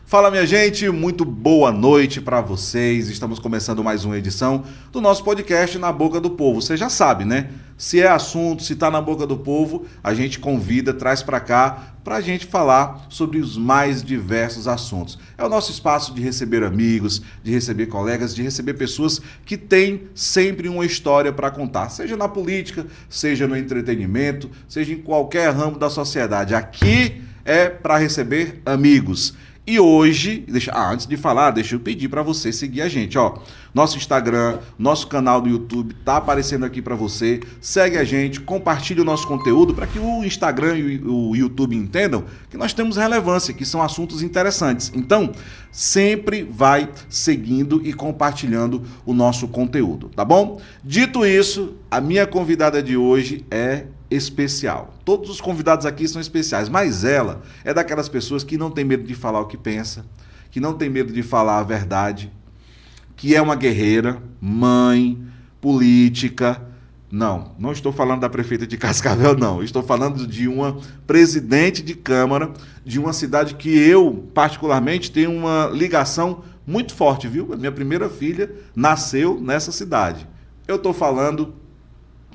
Fala, minha gente, muito boa noite para vocês. Estamos começando mais uma edição do nosso podcast Na Boca do Povo. Você já sabe, né? Se é assunto, se tá na boca do povo, a gente convida, traz para cá para a gente falar sobre os mais diversos assuntos. É o nosso espaço de receber amigos, de receber colegas, de receber pessoas que têm sempre uma história para contar, seja na política, seja no entretenimento, seja em qualquer ramo da sociedade. Aqui é para receber amigos. E hoje, antes de falar, deixa eu pedir para você seguir a gente, ó. Nosso Instagram, nosso canal do YouTube tá aparecendo aqui para você. Segue a gente, compartilhe o nosso conteúdo para que o Instagram e o YouTube entendam que nós temos relevância, que são assuntos interessantes. Então, sempre vai seguindo e compartilhando o nosso conteúdo, tá bom? Dito isso, a minha convidada de hoje é especial. Todos os convidados aqui são especiais, mas ela é daquelas pessoas que não tem medo de falar o que pensa, que não tem medo de falar a verdade, que é uma guerreira, mãe, política. Não estou falando da prefeita de Cascavel, não. Estou falando de uma presidente de Câmara de uma cidade que eu, particularmente, tenho uma ligação muito forte, viu? A minha primeira filha nasceu nessa cidade. Eu estou falando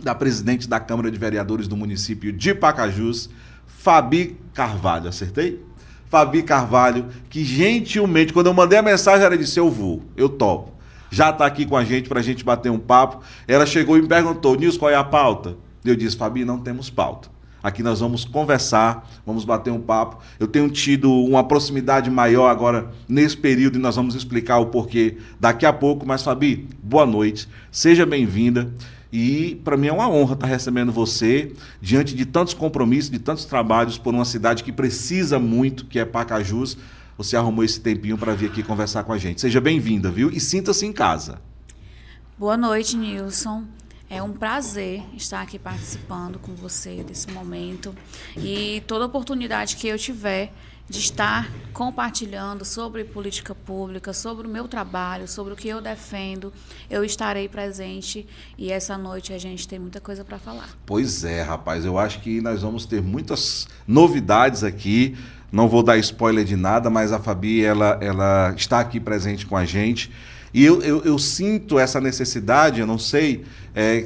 da presidente da Câmara de Vereadores do município de Pacajus, Fabi Carvalho. Acertei? Fabi Carvalho, que gentilmente, quando eu mandei a mensagem, ela disse: eu vou, eu topo. Já está aqui com a gente para a gente bater um papo. Ela chegou e me perguntou: Nilson, qual é a pauta? Eu disse: Fabi, não temos pauta. Aqui nós vamos conversar, vamos bater um papo. Eu tenho tido uma proximidade maior agora nesse período e nós vamos explicar o porquê daqui a pouco. Mas, Fabi, boa noite, seja bem-vinda. E para mim é uma honra estar recebendo você diante de tantos compromissos, de tantos trabalhos por uma cidade que precisa muito, que é Pacajus. Você arrumou esse tempinho para vir aqui conversar com a gente. Seja bem-vinda, viu? E sinta-se em casa. Boa noite, Nilson. É um prazer estar aqui participando com você desse momento. E toda oportunidade que eu tiver de estar compartilhando sobre política pública, sobre o meu trabalho, sobre o que eu defendo, eu estarei presente e essa noite a gente tem muita coisa para falar. Pois é, rapaz, eu acho que nós vamos ter muitas novidades aqui, não vou dar spoiler de nada, mas a Fabi, ela está aqui presente com a gente e eu sinto essa necessidade, eu não sei,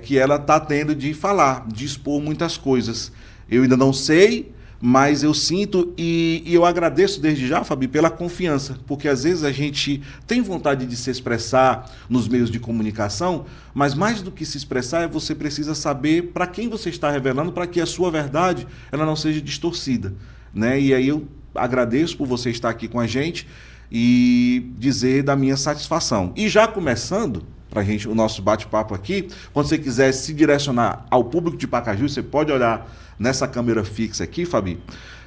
que ela está tendo de falar, de expor muitas coisas. Eu ainda não sei, mas eu sinto e eu agradeço desde já, Fabi, pela confiança, porque às vezes a gente tem vontade de se expressar nos meios de comunicação, mas mais do que se expressar, você precisa saber para quem você está revelando, para que a sua verdade ela não seja distorcida, né? E aí eu agradeço por você estar aqui com a gente e dizer da minha satisfação. E já começando para a gente o nosso bate-papo aqui, quando você quiser se direcionar ao público de Pacajus, você pode olhar nessa câmera fixa aqui, Fabi.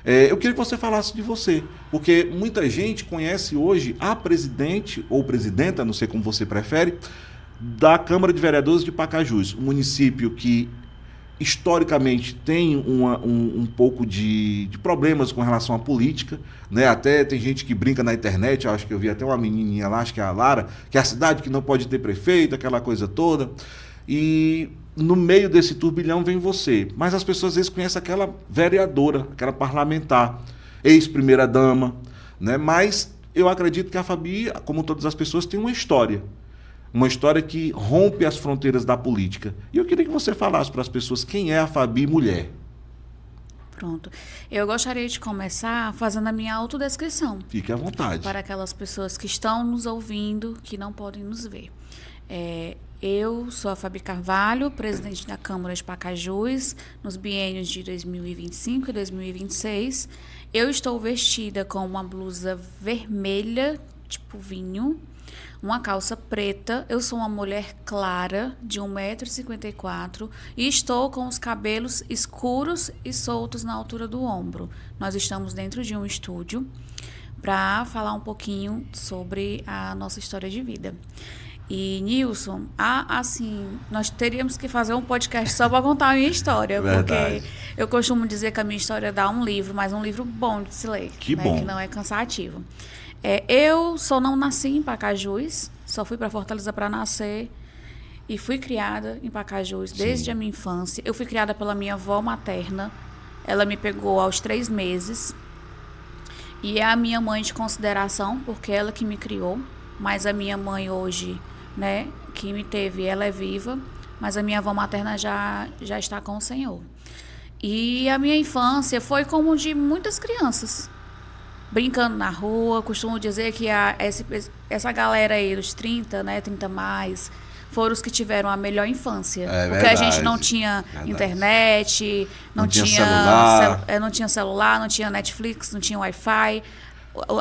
Eu queria que você falasse de você, porque muita gente conhece hoje a presidente ou presidenta, não sei como você prefere, da Câmara de Vereadores de Pacajus, um município que historicamente tem um pouco de problemas com relação à política, né? Até tem gente que brinca na internet, eu acho que eu vi até uma menininha lá, acho que é a Lara, que é a cidade que não pode ter prefeito, aquela coisa toda. E no meio desse turbilhão vem você. Mas as pessoas às vezes conhecem aquela vereadora, aquela parlamentar, ex-primeira-dama, né? Mas eu acredito que a Fabi, como todas as pessoas, tem uma história. Uma história que rompe as fronteiras da política. E eu queria que você falasse para as pessoas quem é a Fabi mulher. Pronto. Eu gostaria de começar fazendo a minha autodescrição. Fique à vontade. Para aquelas pessoas que estão nos ouvindo, que não podem nos ver. Eu sou a Fabi Carvalho, presidente da Câmara de Pacajus, nos biênios de 2025 e 2026. Eu estou vestida com uma blusa vermelha, tipo vinho, uma calça preta. Eu sou uma mulher clara, de 1,54 m, e estou com os cabelos escuros e soltos na altura do ombro. Nós estamos dentro de um estúdio para falar um pouquinho sobre a nossa história de vida. E, Nilson, nós teríamos que fazer um podcast só para contar a minha história. Verdade. Porque eu costumo dizer que a minha história dá um livro, mas um livro bom de se ler. Que bom. Que não é cansativo. Eu só não nasci em Pacajus, só fui para Fortaleza para nascer e fui criada em Pacajus desde a minha infância. Eu fui criada pela minha avó materna. Ela me pegou aos 3 meses. E é a minha mãe de consideração, porque ela que me criou. Mas a minha mãe hoje, né, que me teve, ela é viva. Mas a minha avó materna já está com o Senhor. E a minha infância foi como de muitas crianças. Brincando na rua, costumo dizer que essa galera aí dos 30, né, 30 mais, foram os que tiveram a melhor infância. É porque a verdade, gente não tinha verdade. internet, Não tinha celular. não tinha celular, não tinha Netflix, não tinha Wi-Fi.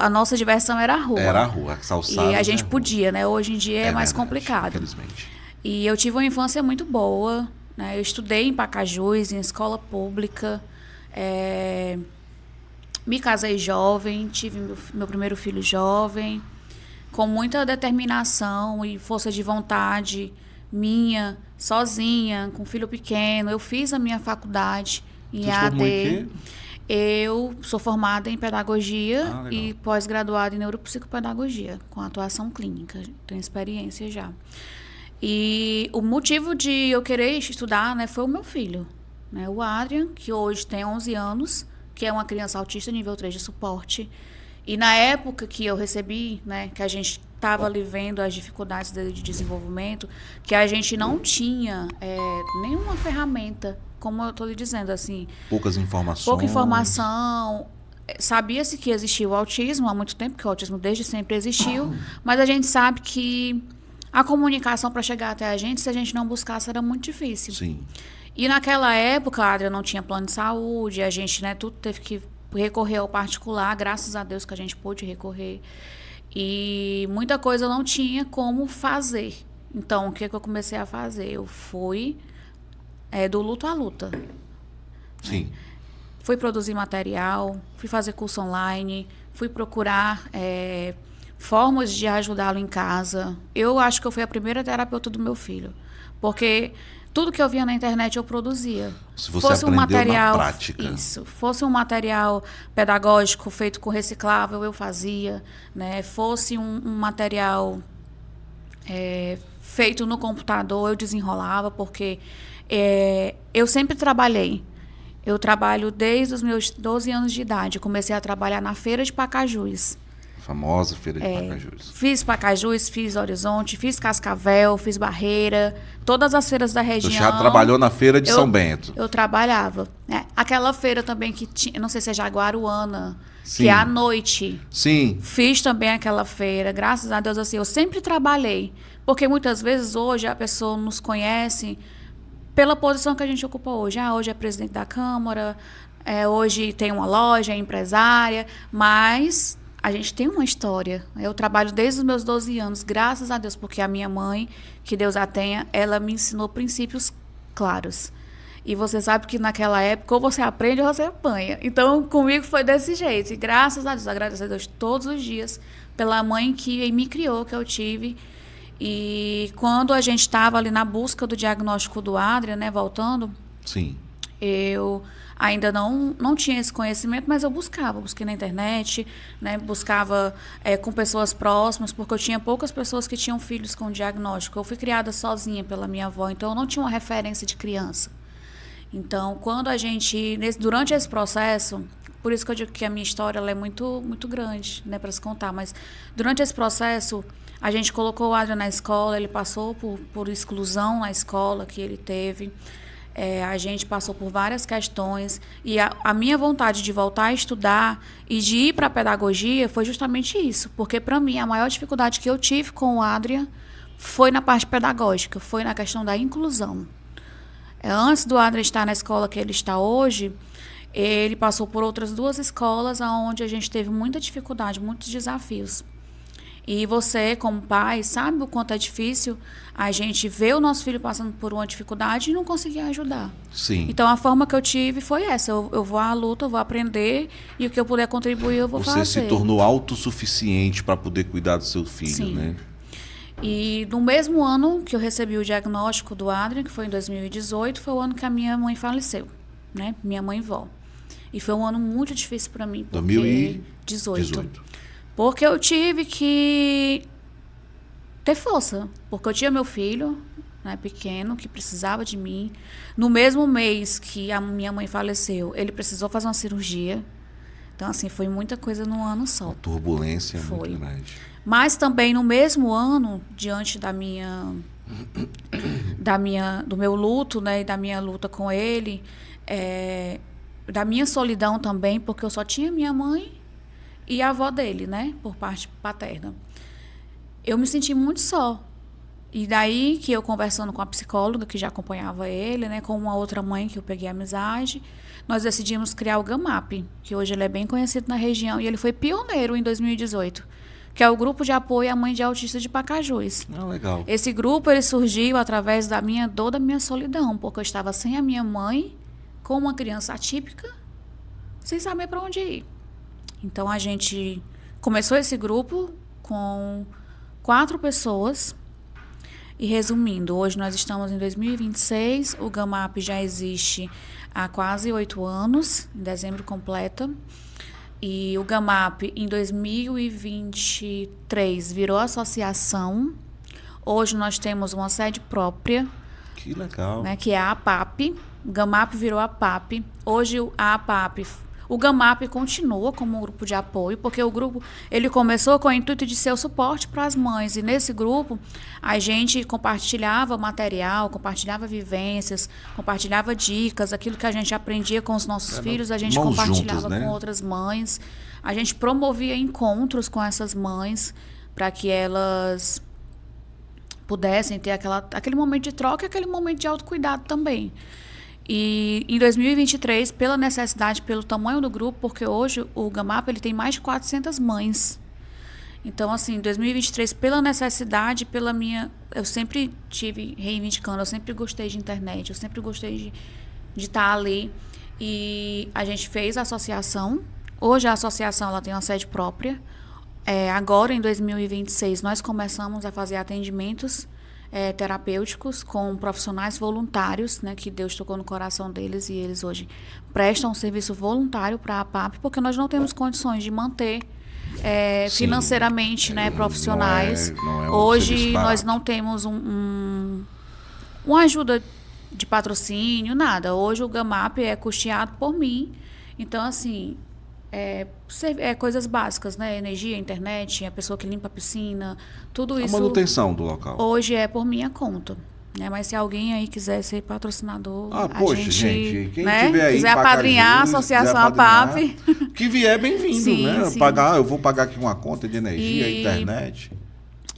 A nossa diversão era a rua. Era a rua, calçada. E a gente podia, né? Hoje em dia é mais verdade, complicado. infelizmente. E eu tive uma infância muito boa, né? Eu estudei em Pacajus, em escola pública. Me casei jovem, tive meu primeiro filho jovem, com muita determinação e força de vontade minha, sozinha, com filho pequeno. Eu fiz a minha faculdade em Tu se formou em EAD. quê? Eu sou formada em pedagogia Legal. e pós-graduada em neuropsicopedagogia, com atuação clínica. Tenho experiência já. E o motivo de eu querer estudar, né, foi o meu filho, né, o Adrian, que hoje tem 11 anos, que é uma criança autista nível 3 de suporte. E na época que eu recebi, né, que a gente estava ali vendo as dificuldades dele de desenvolvimento, que a gente não tinha nenhuma ferramenta, como eu estou lhe dizendo, assim, Poucas informações. pouca informação. Sabia-se que existia o autismo há muito tempo, que o autismo desde sempre existiu, mas a gente sabe que a comunicação para chegar até a gente, se a gente não buscasse, era muito difícil. Sim. E naquela época, a Adria não tinha plano de saúde, a gente, né, tudo teve que recorrer ao particular, graças a Deus que a gente pôde recorrer. E muita coisa eu não tinha como fazer. Então, o que eu comecei a fazer? Eu fui do luto à luta. Sim. Fui produzir material, fui fazer curso online, fui procurar formas de ajudá-lo em casa. Eu acho que eu fui a primeira terapeuta do meu filho. Porque tudo que eu via na internet eu produzia. Se você aprendeu na prática. Isso. Fosse um material pedagógico feito com reciclável, eu fazia. Né? Fosse um material feito no computador, eu desenrolava, porque eu sempre trabalhei. Eu trabalho desde os meus 12 anos de idade. Eu comecei a trabalhar na Feira de Pacajus. Famosa Feira de Pacajus. Fiz Pacajus, fiz Horizonte, fiz Cascavel, fiz Barreira, todas as feiras da região. Você já trabalhou na Feira de São Bento? Eu trabalhava. Aquela feira também que tinha, não sei se é Jaguaruana, Sim. que é à noite. Sim. Fiz também aquela feira, graças a Deus, assim, eu sempre trabalhei. Porque muitas vezes hoje a pessoa nos conhece pela posição que a gente ocupa hoje. Hoje é presidente da Câmara, hoje tem uma loja, é empresária, mas a gente tem uma história. Eu trabalho desde os meus 12 anos, graças a Deus, porque a minha mãe, que Deus a tenha, ela me ensinou princípios claros. E você sabe que naquela época, ou você aprende ou você apanha. Então, comigo foi desse jeito. E graças a Deus, agradeço a Deus todos os dias pela mãe que me criou, que eu tive. E quando a gente estava ali na busca do diagnóstico do Adria, né, voltando, sim, eu ainda não tinha esse conhecimento, mas eu busquei na internet, né, buscava com pessoas próximas, porque eu tinha poucas pessoas que tinham filhos com diagnóstico. Eu fui criada sozinha pela minha avó, então eu não tinha uma referência de criança. Então, quando a gente, durante esse processo, por isso que eu digo que a minha história ela é muito, muito grande, né, para se contar, mas durante esse processo, a gente colocou o Adria na escola, ele passou por exclusão na escola que ele teve, a gente passou por várias questões, e a minha vontade de voltar a estudar e de ir para a pedagogia foi justamente isso, porque para mim a maior dificuldade que eu tive com o Adria foi na parte pedagógica, foi na questão da inclusão. Antes do Adria estar na escola que ele está hoje, ele passou por outras 2 escolas onde a gente teve muita dificuldade, muitos desafios. E você, como pai, sabe o quanto é difícil a gente ver o nosso filho passando por uma dificuldade e não conseguir ajudar. Sim. Então, a forma que eu tive foi essa. Eu vou à luta, eu vou aprender e o que eu puder contribuir, eu vou fazer. Você se tornou autossuficiente para poder cuidar do seu filho, Sim. né? E no mesmo ano que eu recebi o diagnóstico do Adria, que foi em 2018, foi o ano que a minha mãe faleceu, né? Minha mãe-vó. E foi um ano muito difícil para mim, porque 2018. Porque eu tive que ter força. Porque eu tinha meu filho, né, pequeno, que precisava de mim. No mesmo mês que a minha mãe faleceu, ele precisou fazer uma cirurgia. Então, assim, foi muita coisa num ano só. A turbulência Foi. muito grande. Mas também no mesmo ano, diante do meu luto, né, e da minha luta com ele, da minha solidão também, porque eu só tinha minha mãe e a avó dele, né, por parte paterna. Eu me senti muito só. E daí que eu conversando com a psicóloga que já acompanhava ele, né, com uma outra mãe que eu peguei amizade, nós decidimos criar o GAMAP, que hoje ele é bem conhecido na região e ele foi pioneiro em 2018, que é o Grupo de Apoio à Mãe de Autista de Pacajus. Ah, legal. Esse grupo ele surgiu através da minha dor, da minha solidão, porque eu estava sem a minha mãe, com uma criança atípica, sem saber para onde ir. Então a gente começou esse grupo com 4 pessoas. E resumindo, hoje nós estamos em 2026, o GAMAP já existe há quase 8 anos, em dezembro completa. E o GAMAP em 2023 virou associação. Hoje nós temos uma sede própria. Que legal. Né, que é a APAP. O GAMAP virou a APAP. Hoje a APAP... O GAMAP continua como um grupo de apoio, porque o grupo ele começou com o intuito de ser o suporte para as mães. E nesse grupo, a gente compartilhava material, compartilhava vivências, compartilhava dicas, aquilo que a gente aprendia com os nossos filhos, a gente compartilhava juntos, né? Com outras mães. A gente promovia encontros com essas mães para que elas pudessem ter aquele momento de troca e aquele momento de autocuidado também. E em 2023, pela necessidade, pelo tamanho do grupo, porque hoje o GAMAP ele tem mais de 400 mães. Então, assim, em 2023, pela necessidade, pela minha... Eu sempre tive reivindicando, eu sempre gostei de internet, eu sempre gostei de estar ali. E a gente fez a associação. Hoje a associação ela tem uma sede própria. Agora, em 2026, nós começamos a fazer atendimentos terapêuticos com profissionais voluntários, né, que Deus tocou no coração deles e eles hoje prestam um serviço voluntário para a APAP, porque nós não temos condições de manter financeiramente, né, profissionais. Não é hoje nós não temos uma ajuda de patrocínio, nada. Hoje o GAMAP é custeado por mim. Então, assim, coisas básicas, né? Energia, internet, a pessoa que limpa a piscina, tudo isso. A manutenção do local. Hoje é por minha conta. Né? Mas se alguém aí quiser ser patrocinador, poxa, gente, quem né, tiver aí quiser apadrinhar a Associação APAP. Que vier, bem-vindo, sim, né? Sim. Eu vou pagar aqui uma conta de energia, internet.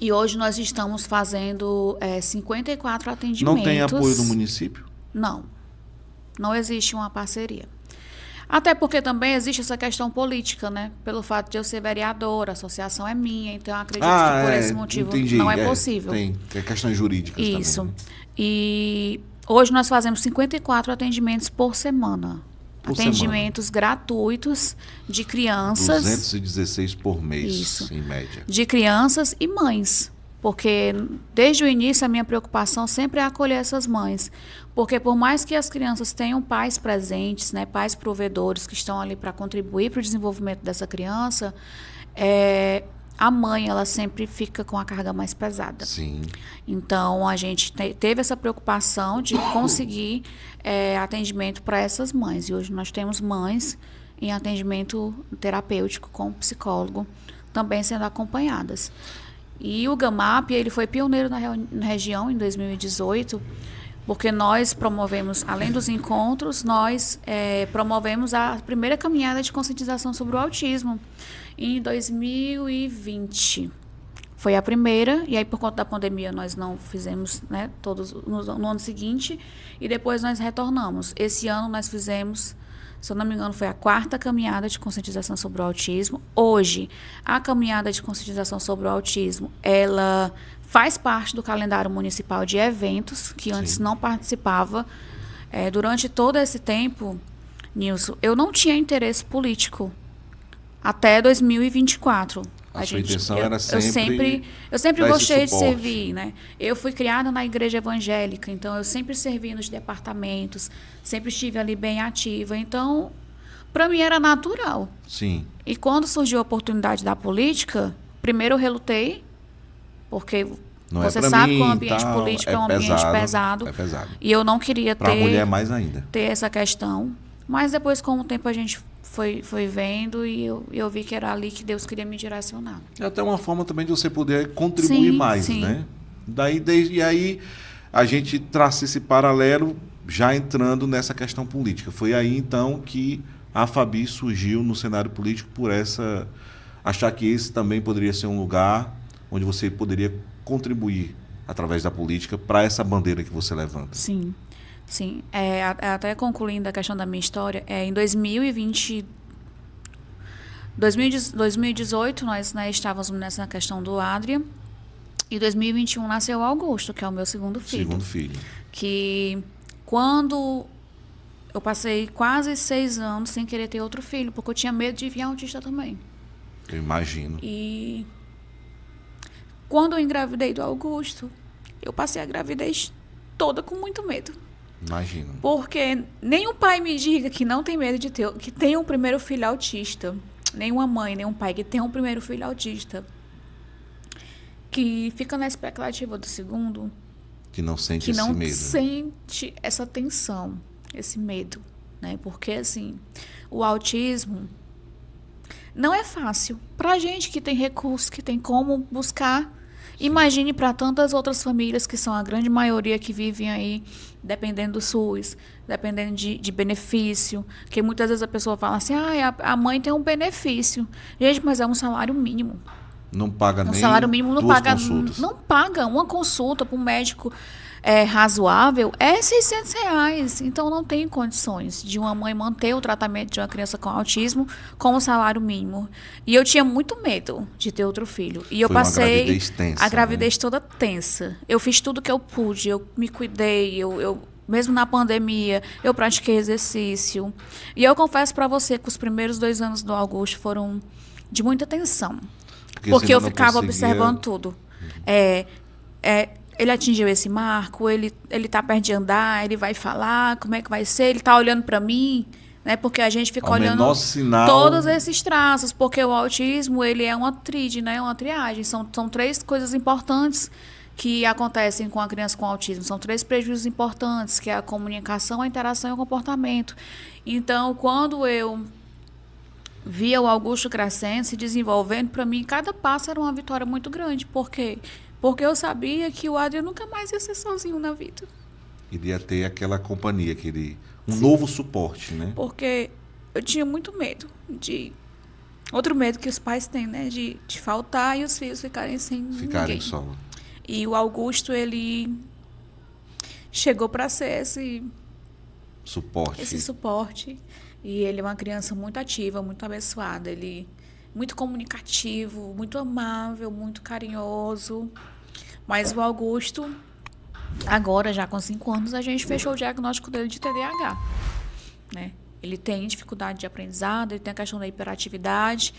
E hoje nós estamos fazendo 54 atendimentos. Não tem apoio do município? Não. Não existe uma parceria. Até porque também existe essa questão política, né? Pelo fato de eu ser vereadora, a associação é minha, então eu acredito que por esse motivo não é possível. Tem questões jurídicas isso. também. E hoje nós fazemos 54 atendimentos por semana. Atendimentos gratuitos de crianças. 216 por mês, isso, em média. De crianças e mães. Porque desde o início a minha preocupação sempre é acolher essas mães. Porque por mais que as crianças tenham pais presentes, né, pais provedores que estão ali para contribuir para o desenvolvimento dessa criança, a mãe ela sempre fica com a carga mais pesada. Sim. Então a gente teve essa preocupação de conseguir atendimento para essas mães. E hoje nós temos mães em atendimento terapêutico com psicólogo também sendo acompanhadas. E o GAMAP, ele foi pioneiro na região em 2018, porque nós promovemos, além dos encontros, nós promovemos a primeira caminhada de conscientização sobre o autismo em 2020. Foi a primeira, e aí por conta da pandemia nós não fizemos, né, todos no ano seguinte, e depois nós retornamos. Esse ano nós fizemos, se eu não me engano, foi a 4ª caminhada de conscientização sobre o autismo. Hoje, a caminhada de conscientização sobre o autismo, ela faz parte do calendário municipal de eventos, que antes não participava. Durante todo esse tempo, Nilson, eu não tinha interesse político, até 2024. A sua intenção era sempre... Eu sempre gostei de servir, né? Eu fui criada na igreja evangélica, então eu sempre servi nos departamentos, sempre estive ali bem ativa. Então, para mim era natural. Sim. E quando surgiu a oportunidade da política, primeiro eu relutei, porque você sabe que o ambiente político é um ambiente pesado. É pesado. E eu não queria Para a mulher mais ainda. ter essa questão. Mas depois, com o tempo, a gente foi vendo e eu vi que era ali que Deus queria me direcionar. É até uma forma também de você poder contribuir mais, sim. né? E aí a gente traça esse paralelo já entrando nessa questão política. Foi aí então que a Fabi surgiu no cenário político por achar que esse também poderia ser um lugar onde você poderia contribuir através da política para essa bandeira que você levanta. Sim. Sim, até concluindo a questão da minha história, em 2018 nós, né, estávamos nessa questão do Adria, e em 2021 nasceu o Augusto, que é o meu segundo filho. Segundo filho. Que quando eu passei quase 6 anos sem querer ter outro filho, porque eu tinha medo de vir autista também. Eu imagino. E quando eu engravidei do Augusto, eu passei a gravidez toda com muito medo. Imagino. Porque nenhum pai me diga que não tem medo de ter, que tem um primeiro filho autista. Nenhuma mãe, nenhum pai que tem um primeiro filho autista. Que fica na expectativa do segundo. Que não sente esse medo. Que não sente essa tensão, esse medo. Né? Porque, assim, o autismo não é fácil. Pra gente que tem recursos, que tem como buscar. Imagine para tantas outras famílias que são a grande maioria que vivem aí dependendo do SUS, dependendo de benefício, que muitas vezes a pessoa fala assim, a mãe tem um benefício. Gente, mas é um salário mínimo. Não paga nem salário mínimo não duas paga, consultas. Não paga uma consulta para um médico razoável, é R$600. Então, não tem condições de uma mãe manter o tratamento de uma criança com autismo com um salário mínimo. E eu tinha muito medo de ter outro filho. E eu passei uma gravidez tensa, a gravidez toda tensa. Eu fiz tudo que eu pude, eu me cuidei, eu mesmo na pandemia, eu pratiquei exercício. E eu confesso para você que os primeiros 2 anos do Augusto foram de muita tensão. Porque eu ficava observando tudo. Ele atingiu esse marco, ele tá perto de andar, ele vai falar, como é que vai ser, ele tá olhando para mim, né? Porque a gente fica olhando todos esses traços, porque o autismo, ele é uma tríade, né? Uma triagem, são 3 coisas importantes que acontecem com a criança com autismo, são 3 prejuízos importantes, que é a comunicação, a interação e o comportamento. Então, quando eu via o Augusto crescendo, se desenvolvendo, para mim, cada passo era uma vitória muito grande, porque eu sabia que o Adriano nunca mais ia ser sozinho na vida. Iria ter aquela companhia, novo suporte, né? Porque eu tinha muito medo outro medo que os pais têm, né? De faltar e os filhos ficarem sem ninguém. Só. E o Augusto, ele chegou para ser esse suporte. E ele é uma criança muito ativa, muito abençoada. Ele muito comunicativo, muito amável, muito carinhoso. Mas o Augusto, agora já com 5 anos, a gente fechou o diagnóstico dele de TDAH. Né? Ele tem dificuldade de aprendizado, ele tem a questão da hiperatividade,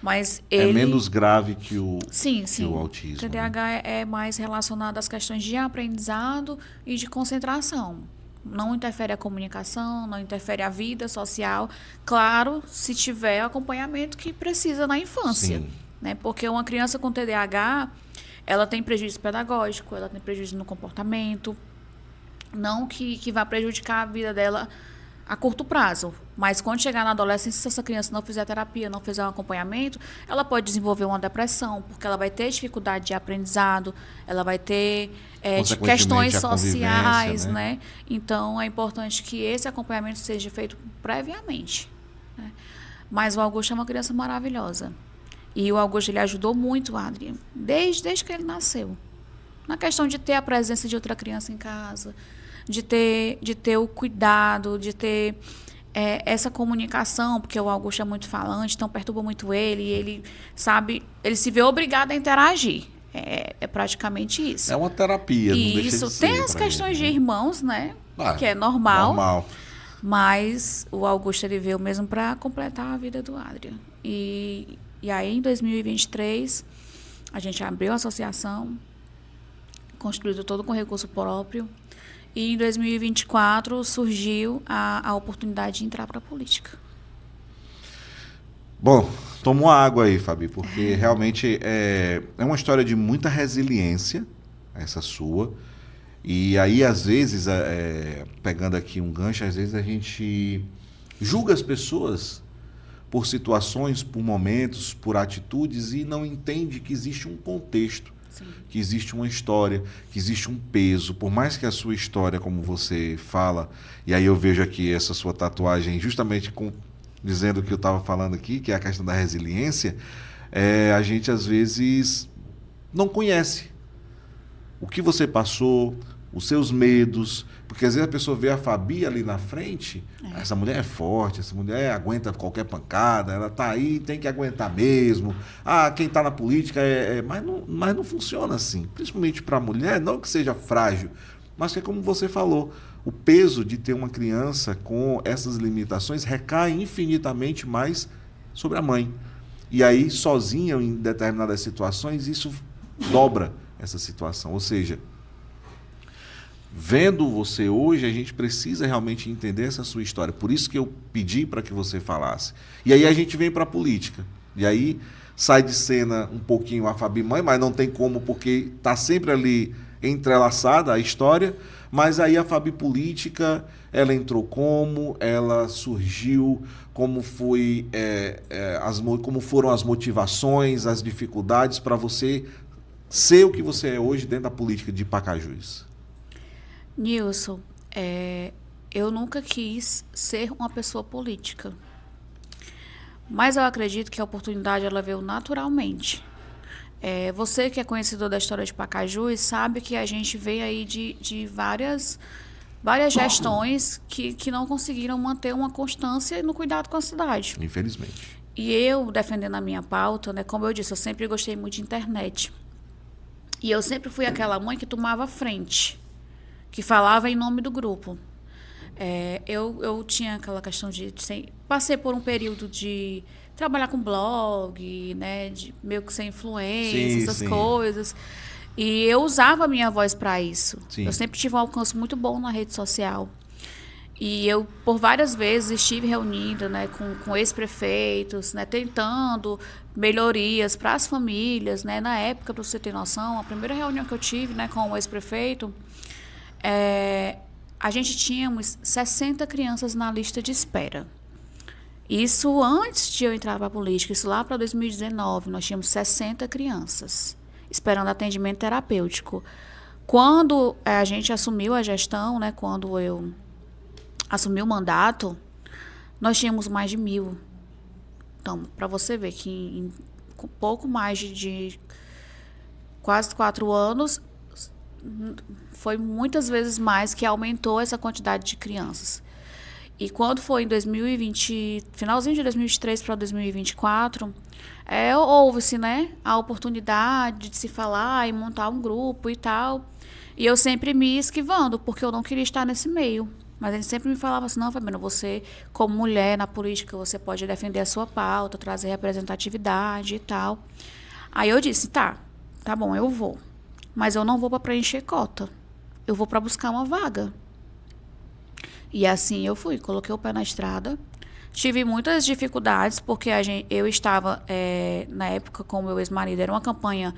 mas ele... É menos grave que o autismo. O TDAH é mais relacionado às questões de aprendizado e de concentração. Não interfere a comunicação, não interfere a vida social. Claro, se tiver acompanhamento que precisa na infância. Né? Porque uma criança com TDAH, ela tem prejuízo pedagógico, ela tem prejuízo no comportamento. Não que vá prejudicar a vida dela a curto prazo. Mas quando chegar na adolescência, se essa criança não fizer terapia, não fizer um acompanhamento, ela pode desenvolver uma depressão, porque ela vai ter dificuldade de aprendizado, ela vai ter questões sociais, né? Então, é importante que esse acompanhamento seja feito previamente. Né? Mas o Augusto é uma criança maravilhosa. E o Augusto, ele ajudou muito o Adriano, desde que ele nasceu. Na questão de ter a presença de outra criança em casa, de ter o cuidado, de ter essa comunicação, porque o Augusto é muito falante, então perturba muito ele, e ele se vê obrigado a interagir. É praticamente isso. É uma terapia, não deixa de ser. Isso, tem as questões de irmãos, né? Que é normal. Mas o Augusto, ele veio mesmo para completar a vida do Adriano. E aí, em 2023, a gente abriu a associação, construído todo com recurso próprio. E em 2024 surgiu a oportunidade de entrar para a política. Bom, toma uma água aí, Fabi, porque realmente é uma história de muita resiliência, essa sua. E aí, às vezes, pegando aqui um gancho, às vezes a gente julga as pessoas por situações, por momentos, por atitudes e não entende que existe um contexto, sim, que existe uma história, que existe um peso. Por mais que a sua história, como você fala, e aí eu vejo aqui essa sua tatuagem justamente dizendo o que eu estava falando aqui, que é a questão da resiliência, a gente às vezes não conhece o que você passou, os seus medos, porque às vezes a pessoa vê a Fabi ali na frente, essa mulher é forte, essa mulher aguenta qualquer pancada, ela está aí, tem que aguentar mesmo. Quem está na política mas não funciona assim, principalmente para a mulher, não que seja frágil, mas que é como você falou, o peso de ter uma criança com essas limitações recai infinitamente mais sobre a mãe. E aí, sozinha, em determinadas situações, isso dobra essa situação. Ou seja, vendo você hoje, a gente precisa realmente entender essa sua história. Por isso que eu pedi para que você falasse. E aí a gente vem para a política. E aí sai de cena um pouquinho a Fabi mãe, mas não tem como, porque está sempre ali entrelaçada a história. Mas aí a Fabi política, ela entrou como, ela surgiu, como foi, como foram as motivações, as dificuldades para você ser o que você é hoje dentro da política de Pacajus. Nilson, eu nunca quis ser uma pessoa política, mas eu acredito que a oportunidade ela veio naturalmente. Você que é conhecedor da história de Pacajus sabe que a gente veio aí de várias gestões que não conseguiram manter uma constância no cuidado com a cidade. Infelizmente. E eu, defendendo a minha pauta, né, como eu disse, eu sempre gostei muito de internet. E eu sempre fui aquela mãe que tomava frente, que falava em nome do grupo. Eu tinha aquela questão passei por um período de trabalhar com blog, né, meio que sem influência, essas coisas. E eu usava a minha voz para isso. Sim. Eu sempre tive um alcance muito bom na rede social. E eu, por várias vezes, estive reunida, né, com ex-prefeitos, né, tentando melhorias para as famílias. Né. Na época, para você ter noção, a primeira reunião que eu tive, né, com o ex-prefeito, a gente tínhamos 60 crianças na lista de espera. Isso antes de eu entrar para a política, isso lá para 2019, nós tínhamos 60 crianças esperando atendimento terapêutico. Quando a gente assumiu a gestão, né, quando eu assumi o mandato, nós tínhamos mais de 1.000. Então, para você ver que em pouco mais de quase 4 anos, foi muitas vezes mais que aumentou essa quantidade de crianças. E quando foi em 2020, finalzinho de 2023 para 2024, houve-se, né, a oportunidade de se falar e montar um grupo e tal. E eu sempre me esquivando, porque eu não queria estar nesse meio. Mas ele sempre me falava assim, não, Fabiana, você, como mulher na política, você pode defender a sua pauta, trazer representatividade e tal. Aí eu disse, tá bom, eu vou. Mas eu não vou para preencher cota. Eu vou para buscar uma vaga. E assim eu fui, coloquei o pé na estrada. Tive muitas dificuldades, porque eu estava, na época, com o meu ex-marido, era uma campanha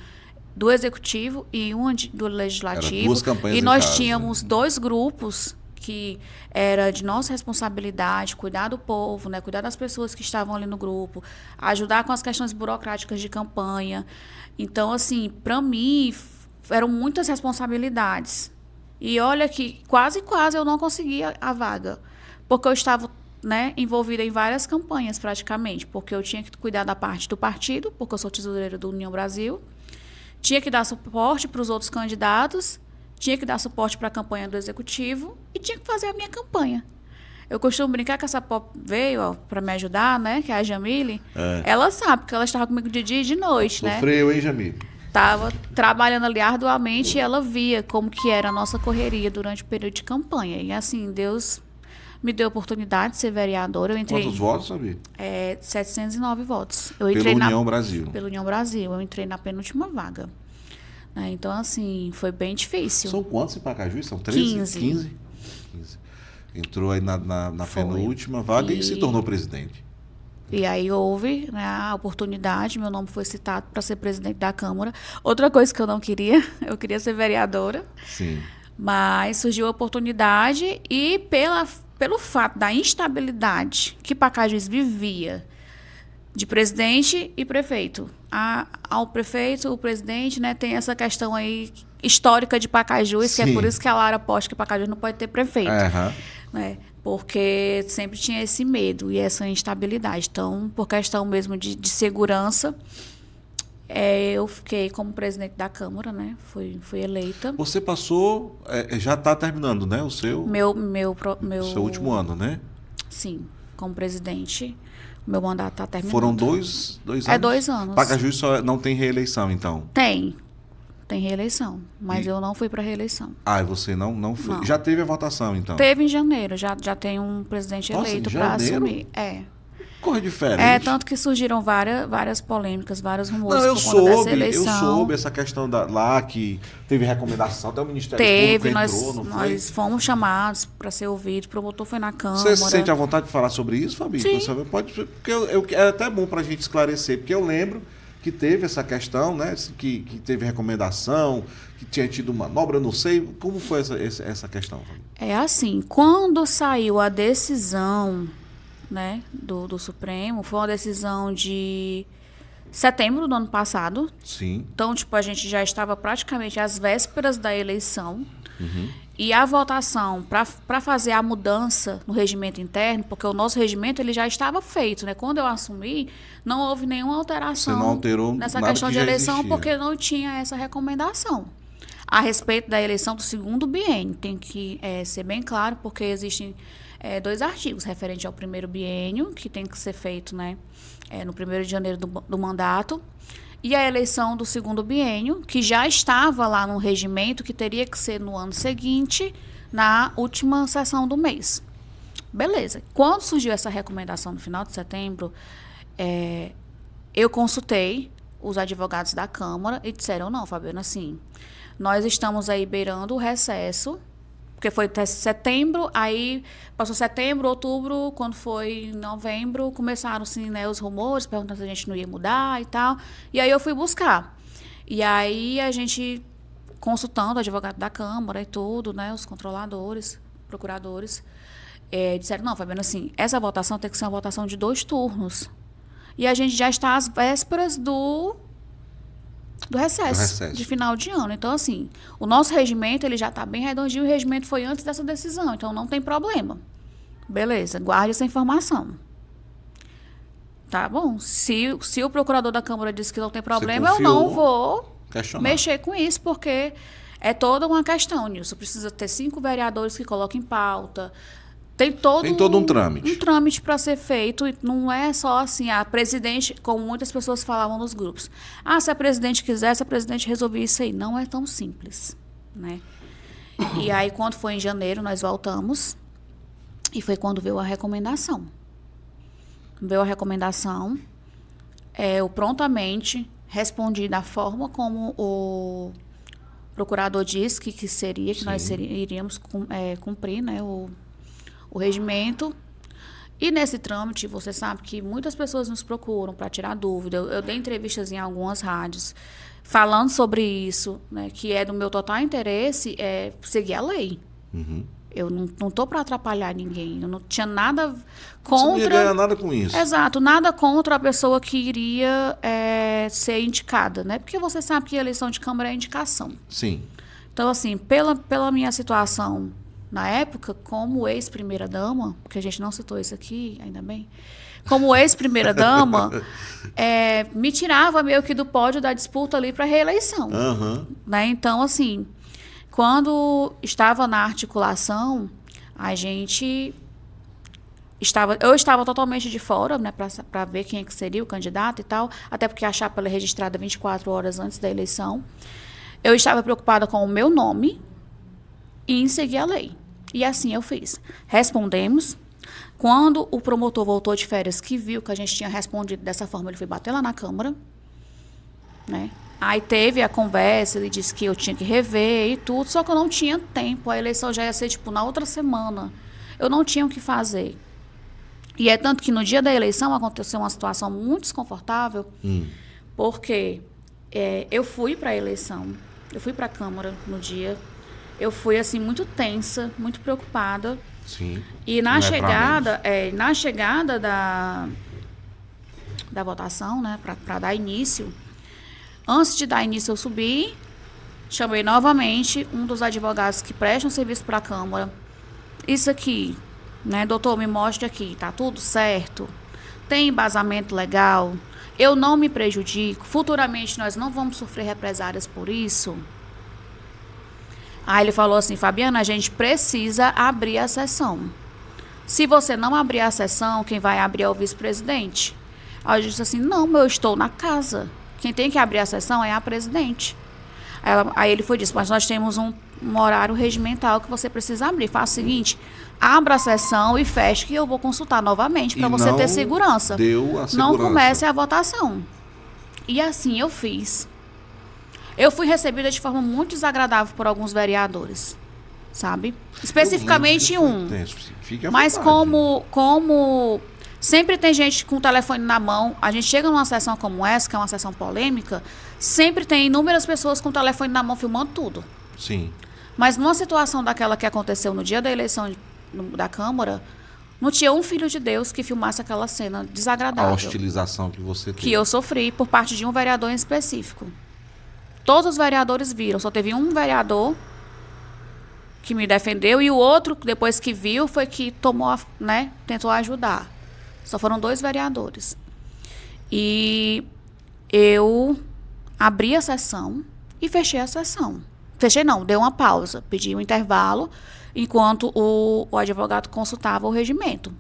do Executivo e uma do Legislativo. Era 2 campanhas e nós em casa, tínhamos 2 grupos que era de nossa responsabilidade, cuidar do povo, né, cuidar das pessoas que estavam ali no grupo, ajudar com as questões burocráticas de campanha. Então, assim, para mim, eram muitas responsabilidades. E olha que quase eu não conseguia a vaga, porque eu estava, né, envolvida em várias campanhas praticamente, porque eu tinha que cuidar da parte do partido, porque eu sou tesoureira do União Brasil, tinha que dar suporte para os outros candidatos, tinha que dar suporte para a campanha do Executivo e tinha que fazer a minha campanha. Eu costumo brincar que essa pop veio para me ajudar, né, que é a Jamile. Ela sabe, porque ela estava comigo de dia e de noite, né? Sofreu, hein, Jamile? Estava trabalhando ali arduamente e ela via como que era a nossa correria durante o período de campanha. E assim, Deus me deu a oportunidade de ser vereadora. Eu entrei, quantos votos, Fabi? 709 votos. Eu entrei pela União Brasil. Pela União Brasil. Eu entrei na penúltima vaga. Então, assim, foi bem difícil. São quantos em Pacajus? São 13? 15. Entrou aí na penúltima vaga e se tornou presidente. E aí houve, né, a oportunidade, meu nome foi citado para ser presidente da Câmara. Outra coisa que eu não queria, eu queria ser vereadora. Sim. Mas surgiu a oportunidade e pelo fato da instabilidade que Pacajus vivia, de presidente e prefeito. Ao prefeito, o presidente, né, tem essa questão aí histórica de Pacajus, que é por isso que a Lara posta que Pacajus não pode ter prefeito. Né? Porque sempre tinha esse medo e essa instabilidade. Então, por questão mesmo de segurança, eu fiquei como presidente da Câmara, né? Fui eleita. Você passou, já está terminando, né? O seu seu último ano, né? Sim, como presidente. O meu mandato está terminando. Foram dois anos? 2 anos. Pacajus só não tem reeleição, então? Tem reeleição, mas eu não fui para reeleição. Ah, e você não foi? Não. Já teve a votação, então? Teve em janeiro, já tem um presidente eleito para assumir. Corre diferente. Tanto que surgiram várias polêmicas, vários rumores Não, por conta dessa eleição. Eu soube essa questão lá que teve recomendação, até o Ministério Público entrou, não foi? Nós fomos chamados para ser ouvidos, o promotor foi na Câmara. Você se sente à vontade de falar sobre isso, Fabi? Sim. Você pode, porque é até bom para a gente esclarecer, porque eu lembro que teve essa questão, né? Que teve recomendação, que tinha tido manobra, não sei. Como foi essa questão, Fabi? É assim, quando saiu a decisão, né, do Supremo, foi uma decisão de setembro do ano passado. Sim. Então, a gente já estava praticamente às vésperas da eleição. Uhum. E a votação para fazer a mudança no regimento interno, porque o nosso regimento ele já estava feito, né? Quando eu assumi, não houve nenhuma alteração. Você não alterou nessa nada questão que de já eleição, existia. porque não tinha essa recomendação. A respeito da eleição do segundo biênio, tem que ser bem claro, porque existem 2 artigos referentes ao primeiro biênio, que tem que ser feito, né, no 1º de janeiro do mandato, e a eleição do segundo biênio, que já estava lá no regimento, que teria que ser no ano seguinte, na última sessão do mês. Beleza. Quando surgiu essa recomendação no final de setembro, eu consultei os advogados da Câmara e disseram, não, Fabiana, assim, nós estamos aí beirando o recesso, porque foi até setembro, aí passou setembro, outubro, quando foi novembro, começaram assim, né, os rumores, perguntando se a gente não ia mudar e tal. E aí eu fui buscar. E aí a gente, consultando o advogado da Câmara e tudo, né, os controladores, procuradores, disseram, não, Fabiana, assim, essa votação tem que ser uma votação de 2 turnos. E a gente já está às vésperas do recesso de final de ano. Então, assim, o nosso regimento ele já está bem redondinho, o regimento foi antes dessa decisão, então não tem problema. Beleza, guarde essa informação. Tá bom. Se o procurador da Câmara disse que não tem problema, eu não vou mexer com isso, porque é toda uma questão, Nilson. Precisa ter 5 vereadores que coloquem pauta. Tem todo um trâmite. Um trâmite para ser feito, e não é só assim, a presidente, como muitas pessoas falavam nos grupos. Se a presidente quisesse, a presidente resolvia isso aí. Não é tão simples, né? E aí, quando foi em janeiro, nós voltamos, e foi quando veio a recomendação. Veio a recomendação, eu prontamente respondi da forma como o procurador disse que seria, que nós iríamos cumprir, né, o regimento. E nesse trâmite, você sabe que muitas pessoas nos procuram para tirar dúvida. Eu dei entrevistas em algumas rádios falando sobre isso, né, que é do meu total interesse seguir a lei. Uhum. Eu não estou para atrapalhar ninguém. Eu não tinha nada contra... Você não ia ganhar nada com isso. Exato. Nada contra a pessoa que iria ser indicada, né? Porque você sabe que a eleição de Câmara é indicação. Sim. Então, assim, pela minha situação na época, como ex-primeira-dama, porque a gente não citou isso aqui, ainda bem, como ex-primeira-dama, me tirava meio que do pódio da disputa ali para a reeleição. Uhum. Né? Então, assim, quando estava na articulação, eu estava totalmente de fora, né, para ver quem é que seria o candidato e tal, até porque a chapa é registrada 24 horas antes da eleição. Eu estava preocupada com o meu nome e em seguir a lei. E assim eu fiz. Respondemos. Quando o promotor voltou de férias, que viu que a gente tinha respondido dessa forma, ele foi bater lá na Câmara, né? Aí teve a conversa, ele disse que eu tinha que rever e tudo, só que eu não tinha tempo. A eleição já ia ser, na outra semana. Eu não tinha o que fazer. E é tanto que no dia da eleição aconteceu uma situação muito desconfortável, porque eu fui para a eleição, eu fui para a Câmara no dia, eu fui, assim, muito tensa, muito preocupada. Sim. E na chegada da votação, né, para dar início. Antes de dar início, eu subi, chamei novamente um dos advogados que prestam serviço para a Câmara. Isso aqui, né, doutor, me mostre aqui, tá tudo certo? Tem embasamento legal? Eu não me prejudico? Futuramente nós não vamos sofrer represálias por isso? Aí ele falou assim, Fabiana, a gente precisa abrir a sessão. Se você não abrir a sessão, quem vai abrir é o vice-presidente. Aí eu disse assim, não, eu estou na casa. Quem tem que abrir a sessão é a presidente. Aí ele foi disse, mas nós temos um horário regimental que você precisa abrir. Faça o seguinte, abra a sessão e feche que eu vou consultar novamente para você ter segurança. Deu a segurança. Não comece a votação. E assim eu fiz. Eu fui recebida de forma muito desagradável por alguns vereadores, sabe? Especificamente um. Mas como sempre tem gente com o telefone na mão, a gente chega numa sessão como essa, que é uma sessão polêmica, sempre tem inúmeras pessoas com o telefone na mão filmando tudo. Sim. Mas numa situação daquela que aconteceu no dia da eleição da Câmara, não tinha um filho de Deus que filmasse aquela cena desagradável. A hostilização que você teve. Que eu sofri por parte de um vereador em específico. Todos os vereadores viram, só teve um vereador que me defendeu e o outro, depois que viu, foi que tomou, né, tentou ajudar. Só foram 2 vereadores. E eu abri a sessão e fechei a sessão. Fechei não, dei uma pausa, pedi um intervalo, enquanto o advogado consultava o regimento.